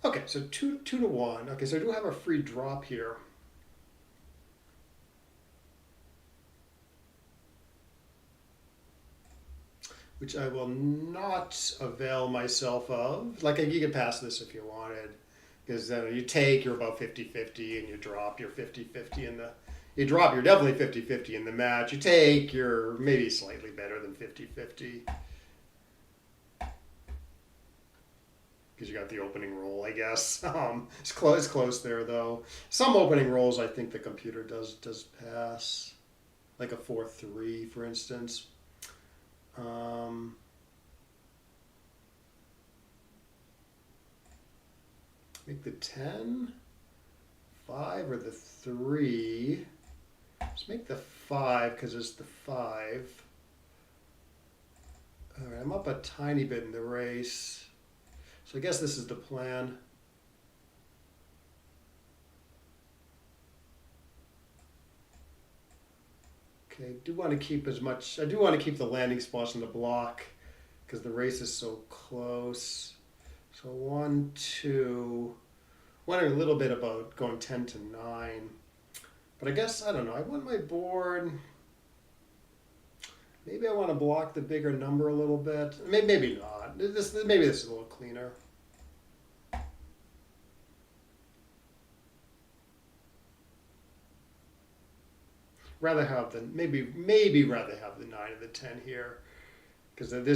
Okay, so 2 to 1. Okay, so I do have a free drop here. Which I will not avail myself of. Like, you could pass this if you wanted. Because then you take, you're about 50-50, and you drop, you're 50-50 You drop, you're definitely 50-50 in the match. You take, you're maybe slightly better than 50-50. Because you got the opening roll, I guess. It's close there, though. Some opening rolls I think the computer does pass. Like a 4-3, for instance. Make the 10, 5, or the 3. Let's make the 5 because it's the 5. All right, I'm up a tiny bit in the race. So I guess this is the plan. Okay, I do want to keep the landing spots in the block because the race is so close. So 1, 2. Wondering a little bit about going 10 to 9. But I guess, I don't know, I want my board. Maybe I want to block the bigger number a little bit. Maybe not. Maybe this is a little cleaner. Rather have the maybe rather have the 9 and the 10 here, because if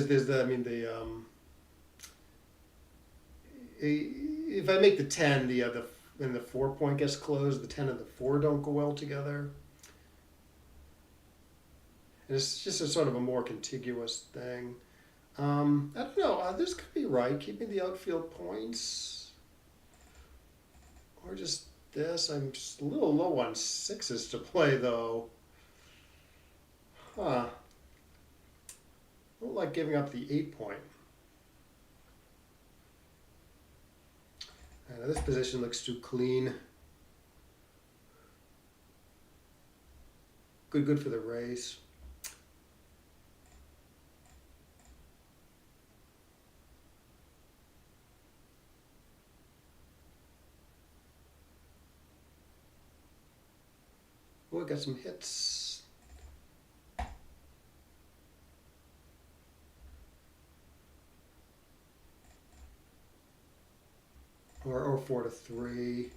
I make the 10, and the 4 point gets closed, the 10 and the 4 don't go well together. And it's just a sort of a more contiguous thing. I don't know. This could be right. Keeping the outfield points, or just this. I'm just a little low on 6s to play though. Huh. I don't like giving up the 8 point. Now this position looks too clean. Good for the race. Oh, I got some hits. Or 4 to 3.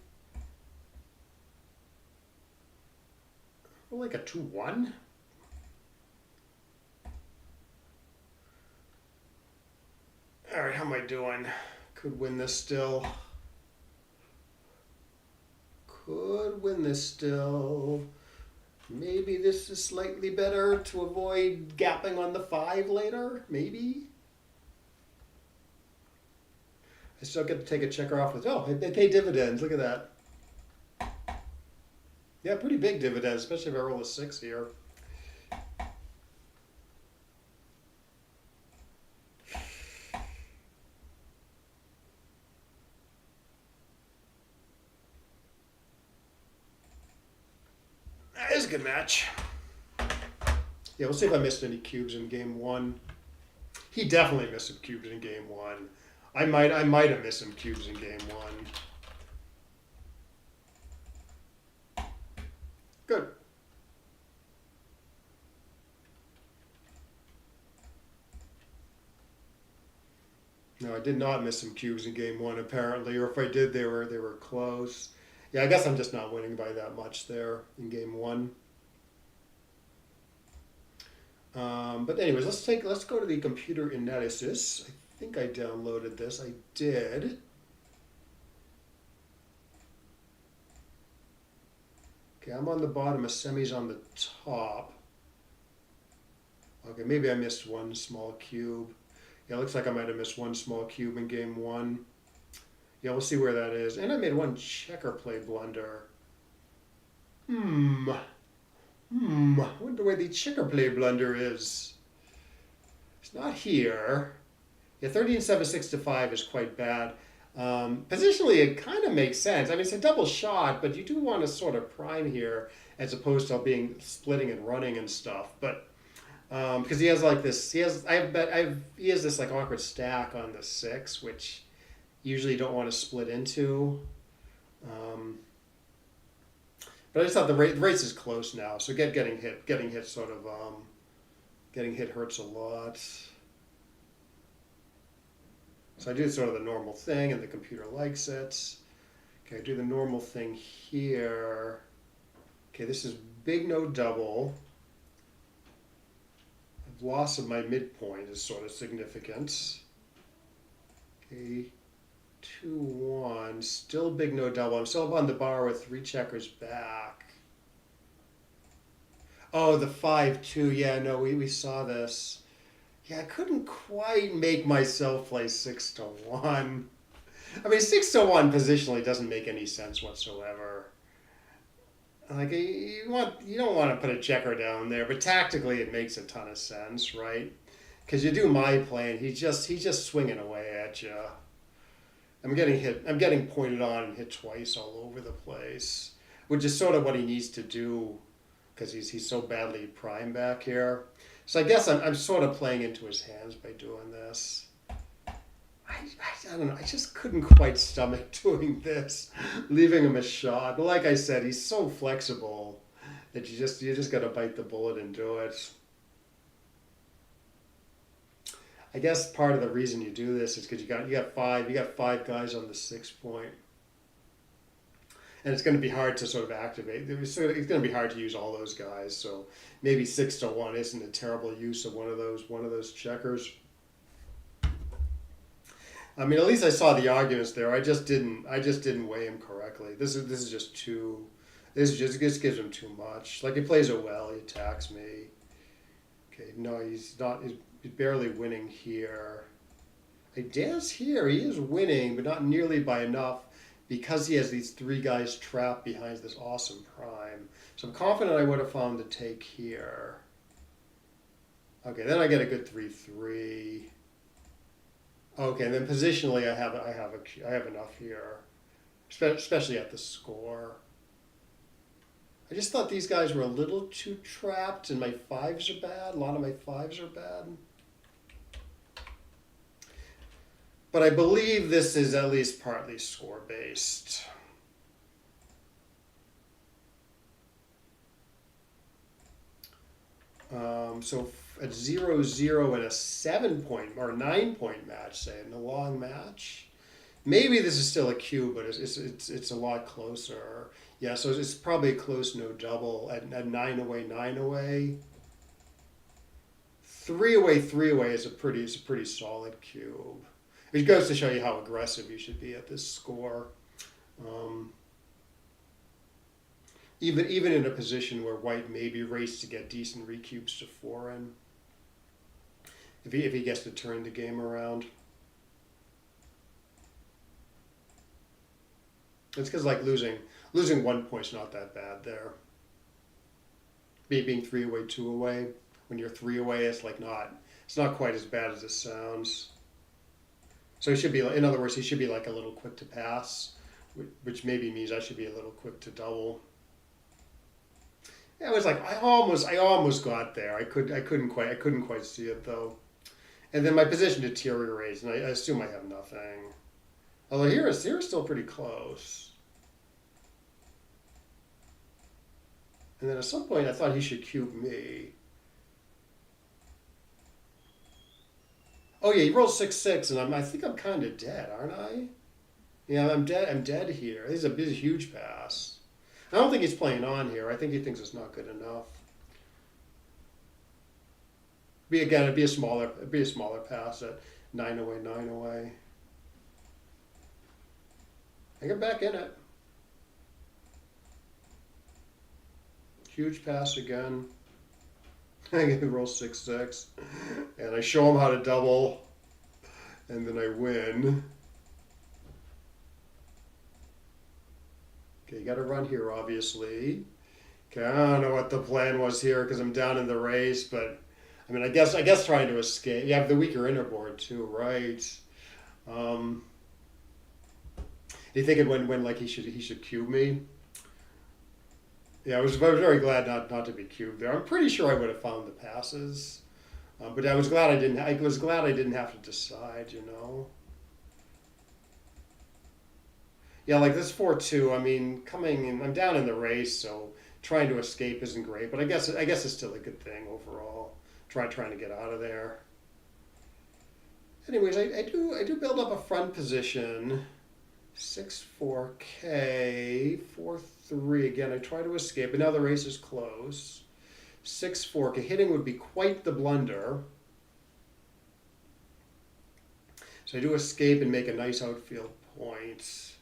Or like a 2-1. All right, how am I doing? Could win this still. Could win this still. Maybe this is slightly better to avoid gapping on the 5 later. Maybe. I still get to take a checker off with, they pay dividends. Look at that. Yeah, pretty big dividends, especially if I roll a 6 here. That is a good match. Yeah, we'll see if I missed any cubes in game 1. He definitely missed some cubes in game 1. I might have missed some cubes in game 1. Good. No, I did not miss some cubes in game 1 apparently, or if I did, they were close. Yeah, I guess I'm just not winning by that much there in game 1. But anyways, let's go to the computer analysis. I think I downloaded this. I did. Okay, I'm on the bottom, a semi's on the top. Okay, maybe I missed one small cube. Yeah, it looks like I might have missed one small cube in game 1. Yeah, we'll see where that is. And I made one checker play blunder. I wonder where the checker play blunder is. It's not here. Yeah, 13-7, 6-5 is quite bad. Positionally, it kind of makes sense. I mean, it's a double shot, but you do want to sort of prime here as opposed to being splitting and running and stuff. But because he has like this, he has this like awkward stack on the 6, which you usually don't want to split into. But I just thought the race is close now, so getting hit hurts a lot. So I do sort of the normal thing, and the computer likes it. Okay, I do the normal thing here. Okay, this is big no double. Loss of my midpoint is sort of significant. Okay, 2-1, still big no double. I'm still on the bar with 3 checkers back. Oh, the 5-2, yeah, no, we saw this. Yeah, I couldn't quite make myself play 6-1. I mean, 6-1 positionally doesn't make any sense whatsoever. Like you don't want to put a checker down there, but tactically it makes a ton of sense, right? Because you do my play, and he's just swinging away at you. I'm getting hit. I'm getting pointed on and hit twice all over the place, which is sort of what he needs to do, because he's so badly primed back here. So I guess I'm sort of playing into his hands by doing this. I don't know. I just couldn't quite stomach doing this, leaving him a shot. But like I said, he's so flexible that you just got to bite the bullet and do it. I guess part of the reason you do this is because you got five guys on the 6 point, and it's going to be hard to sort of activate. It's going to be hard to use all those guys. So maybe 6-1 isn't a terrible use of one of those checkers. I mean, at least I saw the arguments there. I just didn't weigh him correctly. This is just too. This gives him too much. Like, he plays it well. He attacks me. Okay, no, he's not. He's barely winning here. I dance here. He is winning, but not nearly by enough, because he has these 3 guys trapped behind this awesome prime. So I'm confident I would have found the take here. Okay, then I get a good 3-3. Okay, and then positionally, I have enough here, especially at the score. I just thought these guys were a little too trapped, and my 5s are bad. A lot of my 5s are bad. But I believe this is at least partly score based. So at 0-0 in a 7-point or 9-point match, say, in a long match, maybe this is still a cube, but it's a lot closer. Yeah, so it's probably a close no double at 9 away, 9 away. 3 away, 3 away is a pretty solid cube. It goes to show you how aggressive you should be at this score. Even in a position where white may be raced to get decent recubes to 4 in, if he gets to turn the game around. It's because, like, losing 1 point's not that bad there. Being 3 away, 2 away, when you're 3 away, it's not quite as bad as it sounds. So he should be, in other words, he should be like a little quick to pass, which maybe means I should be a little quick to double. Yeah, it was like I almost got there. I couldn't quite see it though. And then my position deteriorates, and I assume I have nothing. Although here is still pretty close. And then at some point I thought he should cube me. Oh yeah, he rolled 6-6, and I think I'm kind of dead, aren't I? Yeah, I'm dead. I'm dead here. This is a huge pass. I don't think he's playing on here. I think he thinks it's not good enough. It'd be a smaller pass at 9 away, 9 away. I get back in it. Huge pass again. I get to roll 6-6, and I show him how to double, and then I win. Okay, you got to run here, obviously. Okay, I don't know what the plan was here because I'm down in the race, but I mean, I guess trying to escape. You have the weaker inner board too, right? You thinking when like he should cube me? Yeah, I was very glad not to be cubed there. I'm pretty sure I would have found the passes, but I was glad I didn't. I was glad I didn't have to decide. You know. Yeah, like this 4-2. I mean, coming in, I'm down in the race, so trying to escape isn't great. But I guess it's still a good thing overall. Trying to get out of there. Anyways, I do build up a front position. 6-4K, 4-3. 6-3. Again, I try to escape, but now the race is close. 6-4. Okay, hitting would be quite the blunder. So I do escape and make a nice outfield point.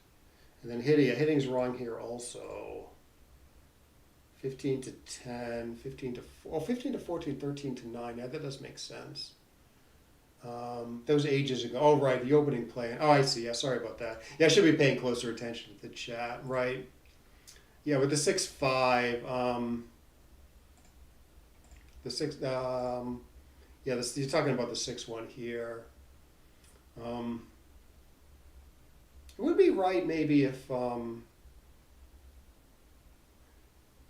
And then hitting's wrong here also. 15-10, 15-14, 13-9. Yeah, that does make sense. Those ages ago. Oh, right, the opening play. Oh, I see. Yeah, sorry about that. Yeah, I should be paying closer attention to the chat. Right. Yeah, with the 6-5. The 6. Yeah, you're talking about the 6-1 here. It would be right maybe if.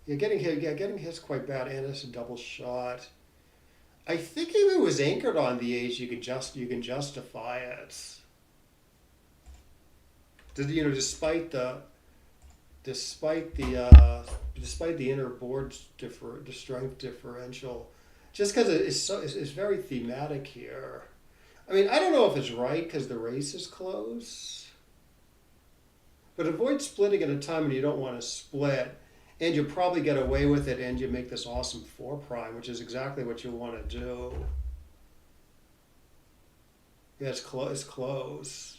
Getting hit's quite bad, and it's a double shot. I think if it was anchored on the age, you can justify it. Despite the inner board the strength differential, just because it's very thematic here. I mean, I don't know if it's right because the race is close, but avoid splitting at a time when you don't want to split. And you'll probably get away with it, and you make this awesome 4', which is exactly what you want to do. Yeah, it's close.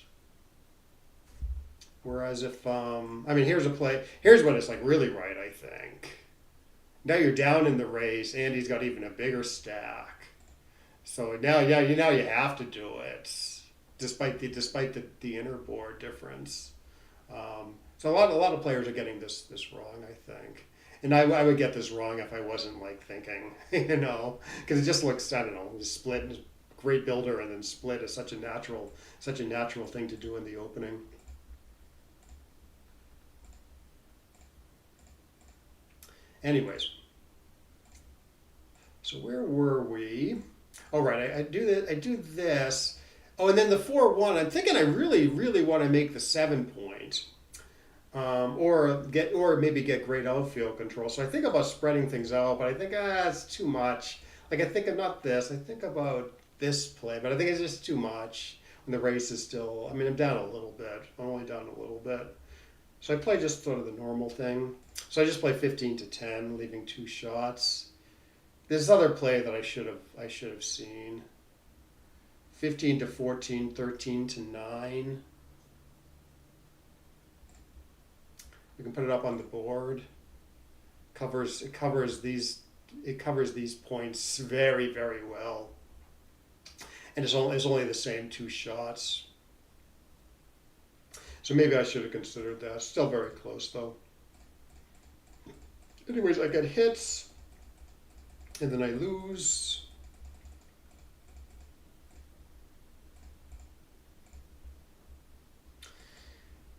Whereas if, I mean, here's when it's like really right, I think. Now you're down in the race, and he's got even a bigger stack. So now, yeah, you have to do it, despite the inner board difference. So a lot of players are getting this wrong, I think, and I would get this wrong if I wasn't like thinking, because it just looks, I don't know, split is great builder, and then split is such a natural thing to do in the opening. Anyways, so where were we? Oh right, I do this. Oh, and then the 4-1. I'm thinking I really want to make the 7-point. Or maybe get great outfield control. So I think about spreading things out, but I think it's too much. Like I think of not this. I think about this play, but I think it's just too much when the race is still. I mean, I'm down a little bit. I'm only down a little bit. So I play just sort of the normal thing. So I just play 15-10, leaving 2 shots. This other play that I should have seen. 15-14, 13-9. We can put it up on the board. It covers these points very, very well. And it's only the same 2 shots. So maybe I should have considered that. Still very close though. Anyways, I get hits, and then I lose.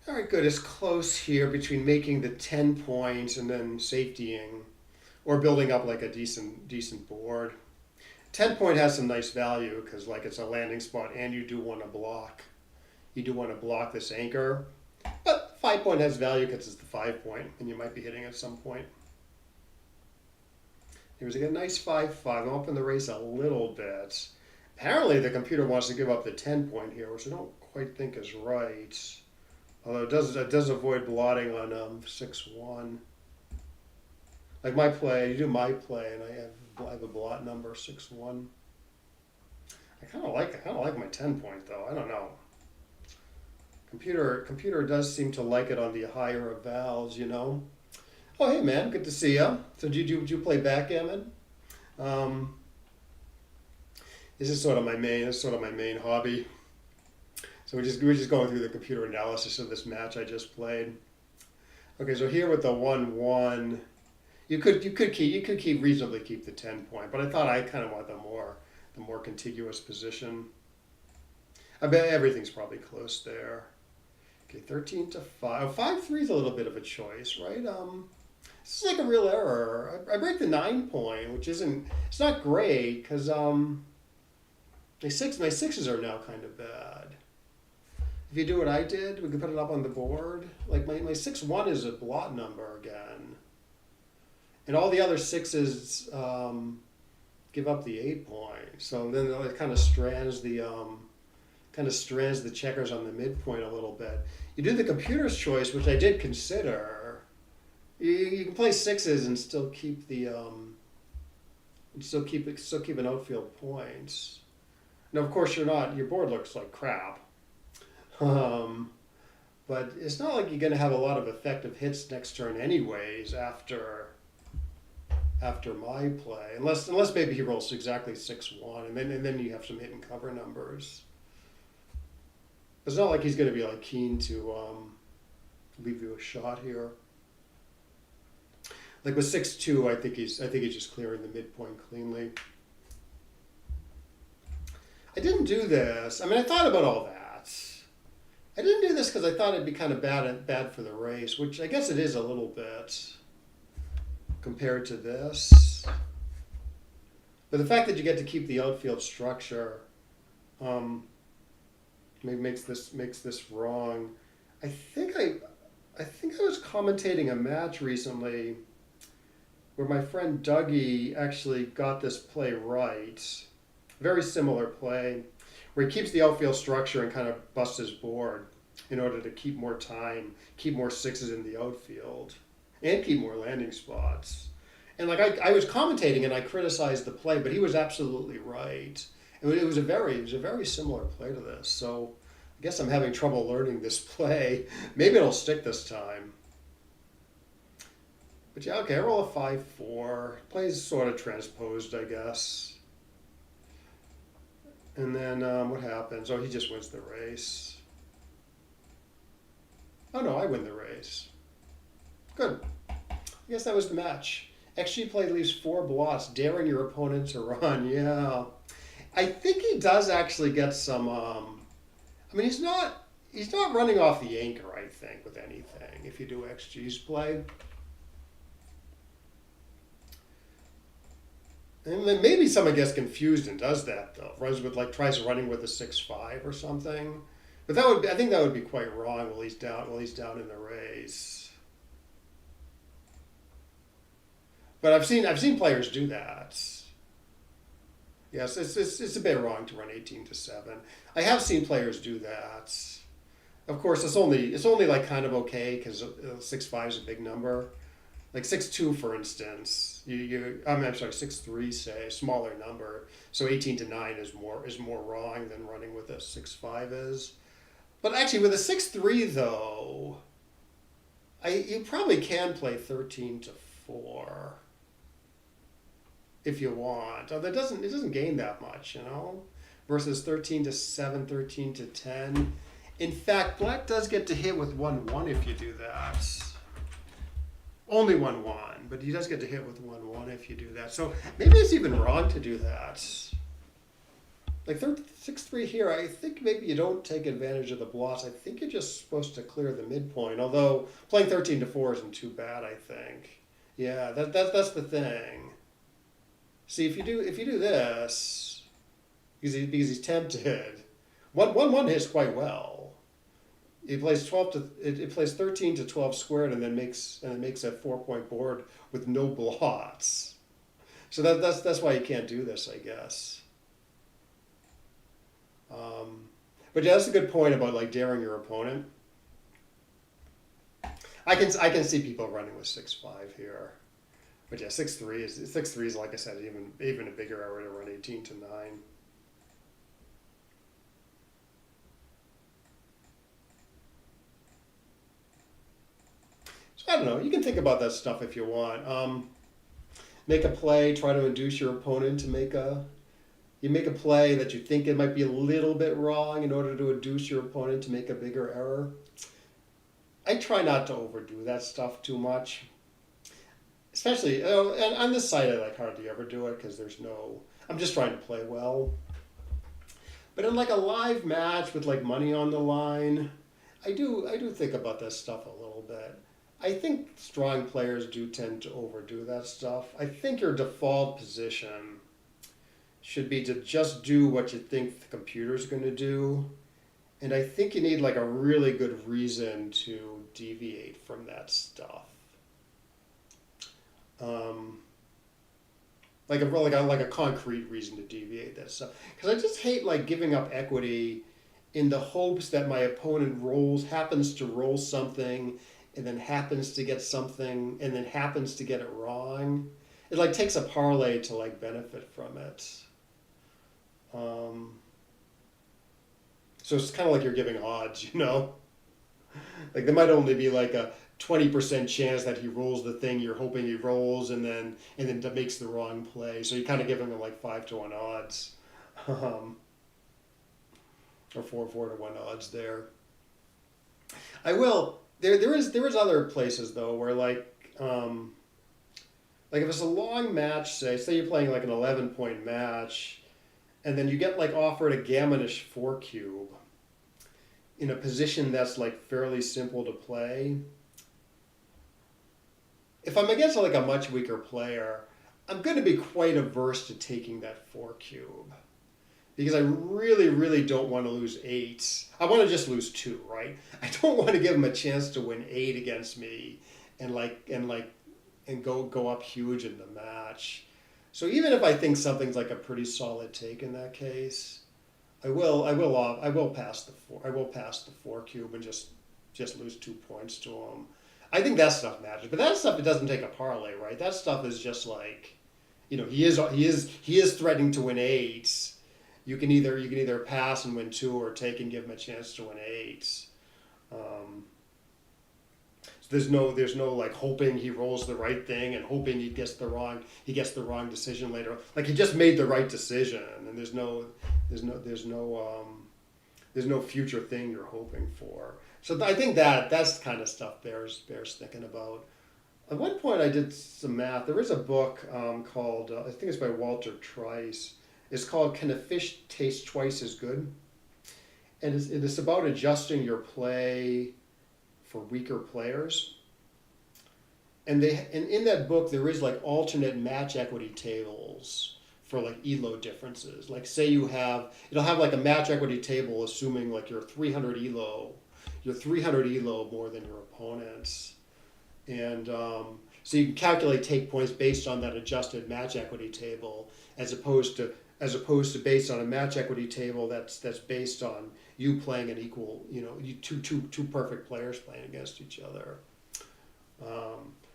All right, good. It's close here between making the 10 points and then safetying, or building up like a decent board. 10-point has some nice value because like it's a landing spot, and you do want to block. You do want to block this anchor, but 5-point has value because it's the 5-point, and you might be hitting at some point. Here's a nice 5-5. I'm up in the race a little bit. Apparently, the computer wants to give up the 10-point here, which I don't quite think is right. Although it does avoid blotting on 6-1. Like my play, you do my play, and I have a blot number 6-1. I kind of like my 10-point though. I don't know. Computer does seem to like it on the higher of vowels, Oh, hey man, good to see you. So did you play Backgammon? This is sort of my main hobby. So we're just going through the computer analysis of this match I just played. Okay, so here with the 1-1, you could reasonably keep the 10-point, but I thought I kind of want the more contiguous position. I bet everything's probably close there. Okay, 13-5. 5-3 is a little bit of a choice, right? This is like a real error. I break the 9-point, which it's not great because my sixes are now kind of bad. If you do what I did, we can put it up on the board. Like my 6-1 is a blot number again. And all the other 6s give up the 8-point. So then it kind of strands the checkers on the midpoint a little bit. You do the computer's choice, which I did consider, You can play sixes and still keep still keep an outfield points. Now, of course, you're not. Your board looks like crap, um, but it's not like you're going to have a lot of effective hits next turn, anyways. After my play, unless maybe he rolls exactly 6-1, and then you have some hit and cover numbers. It's not like he's going to be like keen to leave you a shot here. Like with 6-2, I think he's just clearing the midpoint cleanly. I didn't do this. I mean, I thought about all that. I didn't do this because I thought it'd be kind of bad for the race, which I guess it is a little bit compared to this. But the fact that you get to keep the outfield structure maybe makes this wrong. I think I was commentating a match recently where my friend Dougie actually got this play right. Very similar play, where he keeps the outfield structure and kind of busts his board in order to keep more time, keep more sixes in the outfield, and keep more landing spots. And like I was commentating and I criticized the play, but he was absolutely right. It was a very similar play to this. So I guess I'm having trouble learning this play. Maybe it'll stick this time. But yeah, okay, I roll a 5-4. Play's sort of transposed, I guess. And then what happens? Oh, he just wins the race. Oh no, I win the race. Good. I guess that was the match. XG play leaves 4 blots, daring your opponent to run. Yeah. I think he does actually get some, I mean, he's not running off the anchor, I think, with anything, if you do XG's play. And then maybe someone gets confused and does that, though. Tries running with a 6-5 or something. But I think that would be quite wrong while he's down in the race. But I've seen players do that. Yes, it's a bit wrong to run 18-7. I have seen players do that. Of course, it's only like kind of okay because 6-5 is a big number. Like 6-2, for instance, I'm sorry, 6-3, say, smaller number. So 18-9 is more wrong than running with a 6-5 is. But actually, with a 6-3 though, you probably can play 13-4 if you want. Although it doesn't gain that much, you know, versus 13-7, 13-10. In fact, black does get to hit with 1-1 if you do that. Only 1-1, but he does get to hit with 1-1 if you do that. So maybe it's even wrong to do that. Like 6-3 here, I think maybe you don't take advantage of the blots. I think you're just supposed to clear the midpoint. Although playing 13-4 isn't too bad, I think. Yeah, that's the thing. See, if you do this, because he's tempted, 1-1 hits quite well. It plays 13-12 squared and then makes a 4-point board with no blots. So that's why you can't do this, I guess. But yeah, that's a good point about like daring your opponent. I can see people running with 6-5 here. But yeah, 6-3 is like I said, even a bigger error to run 18-9. I don't know. You can think about that stuff if you want. Make a play. Try to induce your opponent to make a play that you think it might be a little bit wrong in order to induce your opponent to make a bigger error. I try not to overdo that stuff too much. Especially, and on this site, I like hardly ever do it because I'm just trying to play well. But in like a live match with like money on the line, I do think about that stuff a little bit. I think strong players do tend to overdo that stuff. I think your default position should be to just do what you think the computer's going to do. And I think you need like a really good reason to deviate from that stuff. Like a concrete reason to deviate that stuff. Because I just hate like giving up equity in the hopes that my opponent happens to roll something, and then happens to get something and then happens to get it wrong, it like takes a parlay to like benefit from it. So it's kind of like you're giving odds, you know? Like there might only be like a 20% chance that he rolls the thing you're hoping he rolls, and then makes the wrong play. So you're kind of giving him like 5-1 odds, or 4-1 odds there. I will. There is other places though where like if it's a long match, say you're playing like an 11-point match, and then you get like offered a gammonish 4 cube in a position that's like fairly simple to play. If I'm against like a much weaker player, I'm going to be quite averse to taking that 4 cube, because I really, really don't want to lose 8. I want to just lose 2, right? I don't want to give him a chance to win 8 against me and go up huge in the match. So even if I think something's like a pretty solid take in that case, I will pass the 4. I will pass the 4 cube and just lose 2 points to him. I think that stuff matters, but that stuff, it doesn't take a parlay, right? That stuff is just like, he is threatening to win 8. You can either pass and win 2, or take and give him a chance to win 8. So there's no like hoping he rolls the right thing and hoping he gets the wrong decision later. Like he just made the right decision, and there's no future thing you're hoping for. So I think that's the kind of stuff bears thinking about. At one point I did some math. There is a book called, I think it's by Walter Trice. It's called "Can a Fish Taste Twice as Good?" And it's about adjusting your play for weaker players. And in that book there is like alternate match equity tables for like elo differences. Like say it'll have like a match equity table assuming like you're 300 elo more than your opponents. And so you can calculate take points based on that adjusted match equity table, as opposed to based on a match equity table that's based on you playing an equal, two perfect players playing against each other.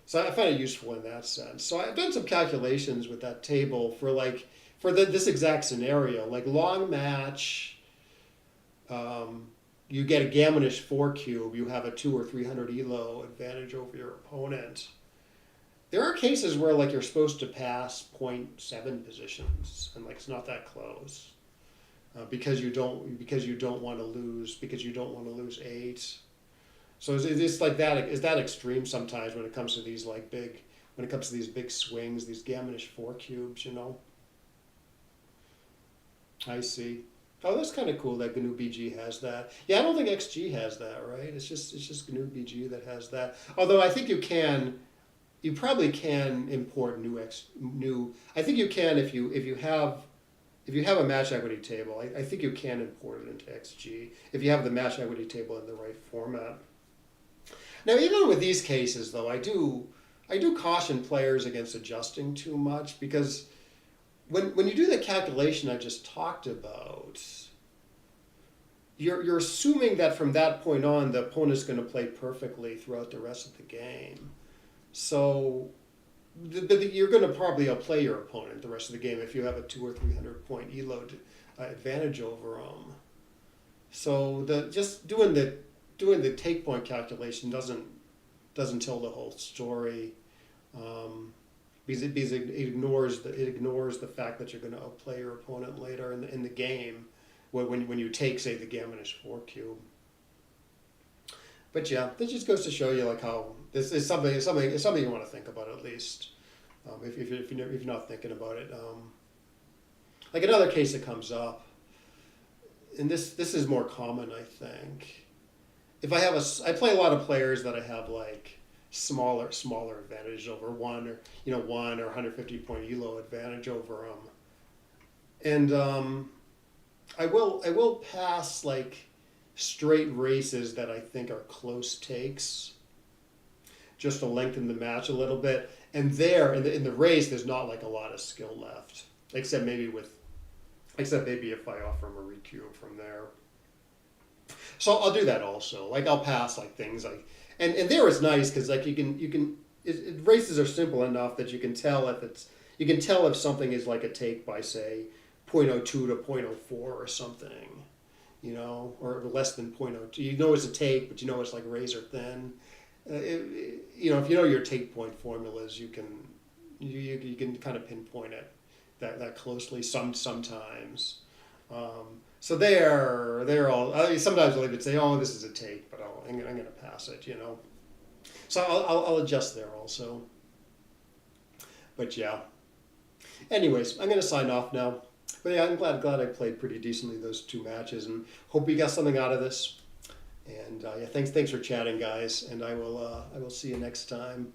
So I find it useful in that sense. So I've done some calculations with that table for this exact scenario, like long match. You get a gammonish 4 cube, you have a 200 or 300 elo advantage over your opponent. There are cases where like you're supposed to pass 0.7 positions, and like it's not that close, because you don't want to lose 8. So it's like that. Is that extreme sometimes when it comes to these big swings, these gammonish 4 cubes, I see. Oh, that's kind of cool that GNU BG has that. Yeah, I don't think XG has that, right? It's just GNU BG that has that. Although I think you probably can import new. I think you can if you have a match equity table. I think you can import it into XG if you have the match equity table in the right format. Now, even with these cases, though, I do caution players against adjusting too much, because when you do the calculation I just talked about, you're assuming that from that point on the opponent's going to play perfectly throughout the rest of the game. So you're going to probably outplay your opponent the rest of the game if you have a 200 or 300 point elo advantage over them. So just doing the take point calculation doesn't tell the whole story. Because it ignores the fact that you're going to outplay your opponent later in the game when you take, say, the gammonish 4 cube. But yeah, this just goes to show you like how this is something you want to think about, at least if you're not thinking about it. Like another case that comes up, and this is more common, I think. If I play a lot of players that I have like smaller advantage over, one or 150 point elo advantage over them, and I will pass like straight races that I think are close takes, just to lengthen the match a little bit. And there in the race, there's not like a lot of skill left, except maybe if I offer him a recube from there. So I'll do that also. Like I'll pass like things like, And there it's nice because like races are simple enough that you can tell if something is like a take by say 0.02 to 0.04 or something, or less than 0.02. You know it's a take, but you know it's like razor thin. If you know your take point formulas, you can kind of pinpoint it that closely sometimes. So they're all. Sometimes I'll even say, "Oh, this is a take," but I'm going to pass it. So I'll adjust there also. But yeah. Anyways, I'm going to sign off now. But yeah, I'm glad I played pretty decently those 2 matches, and hope you got something out of this. And yeah, thanks for chatting, guys. And I will see you next time.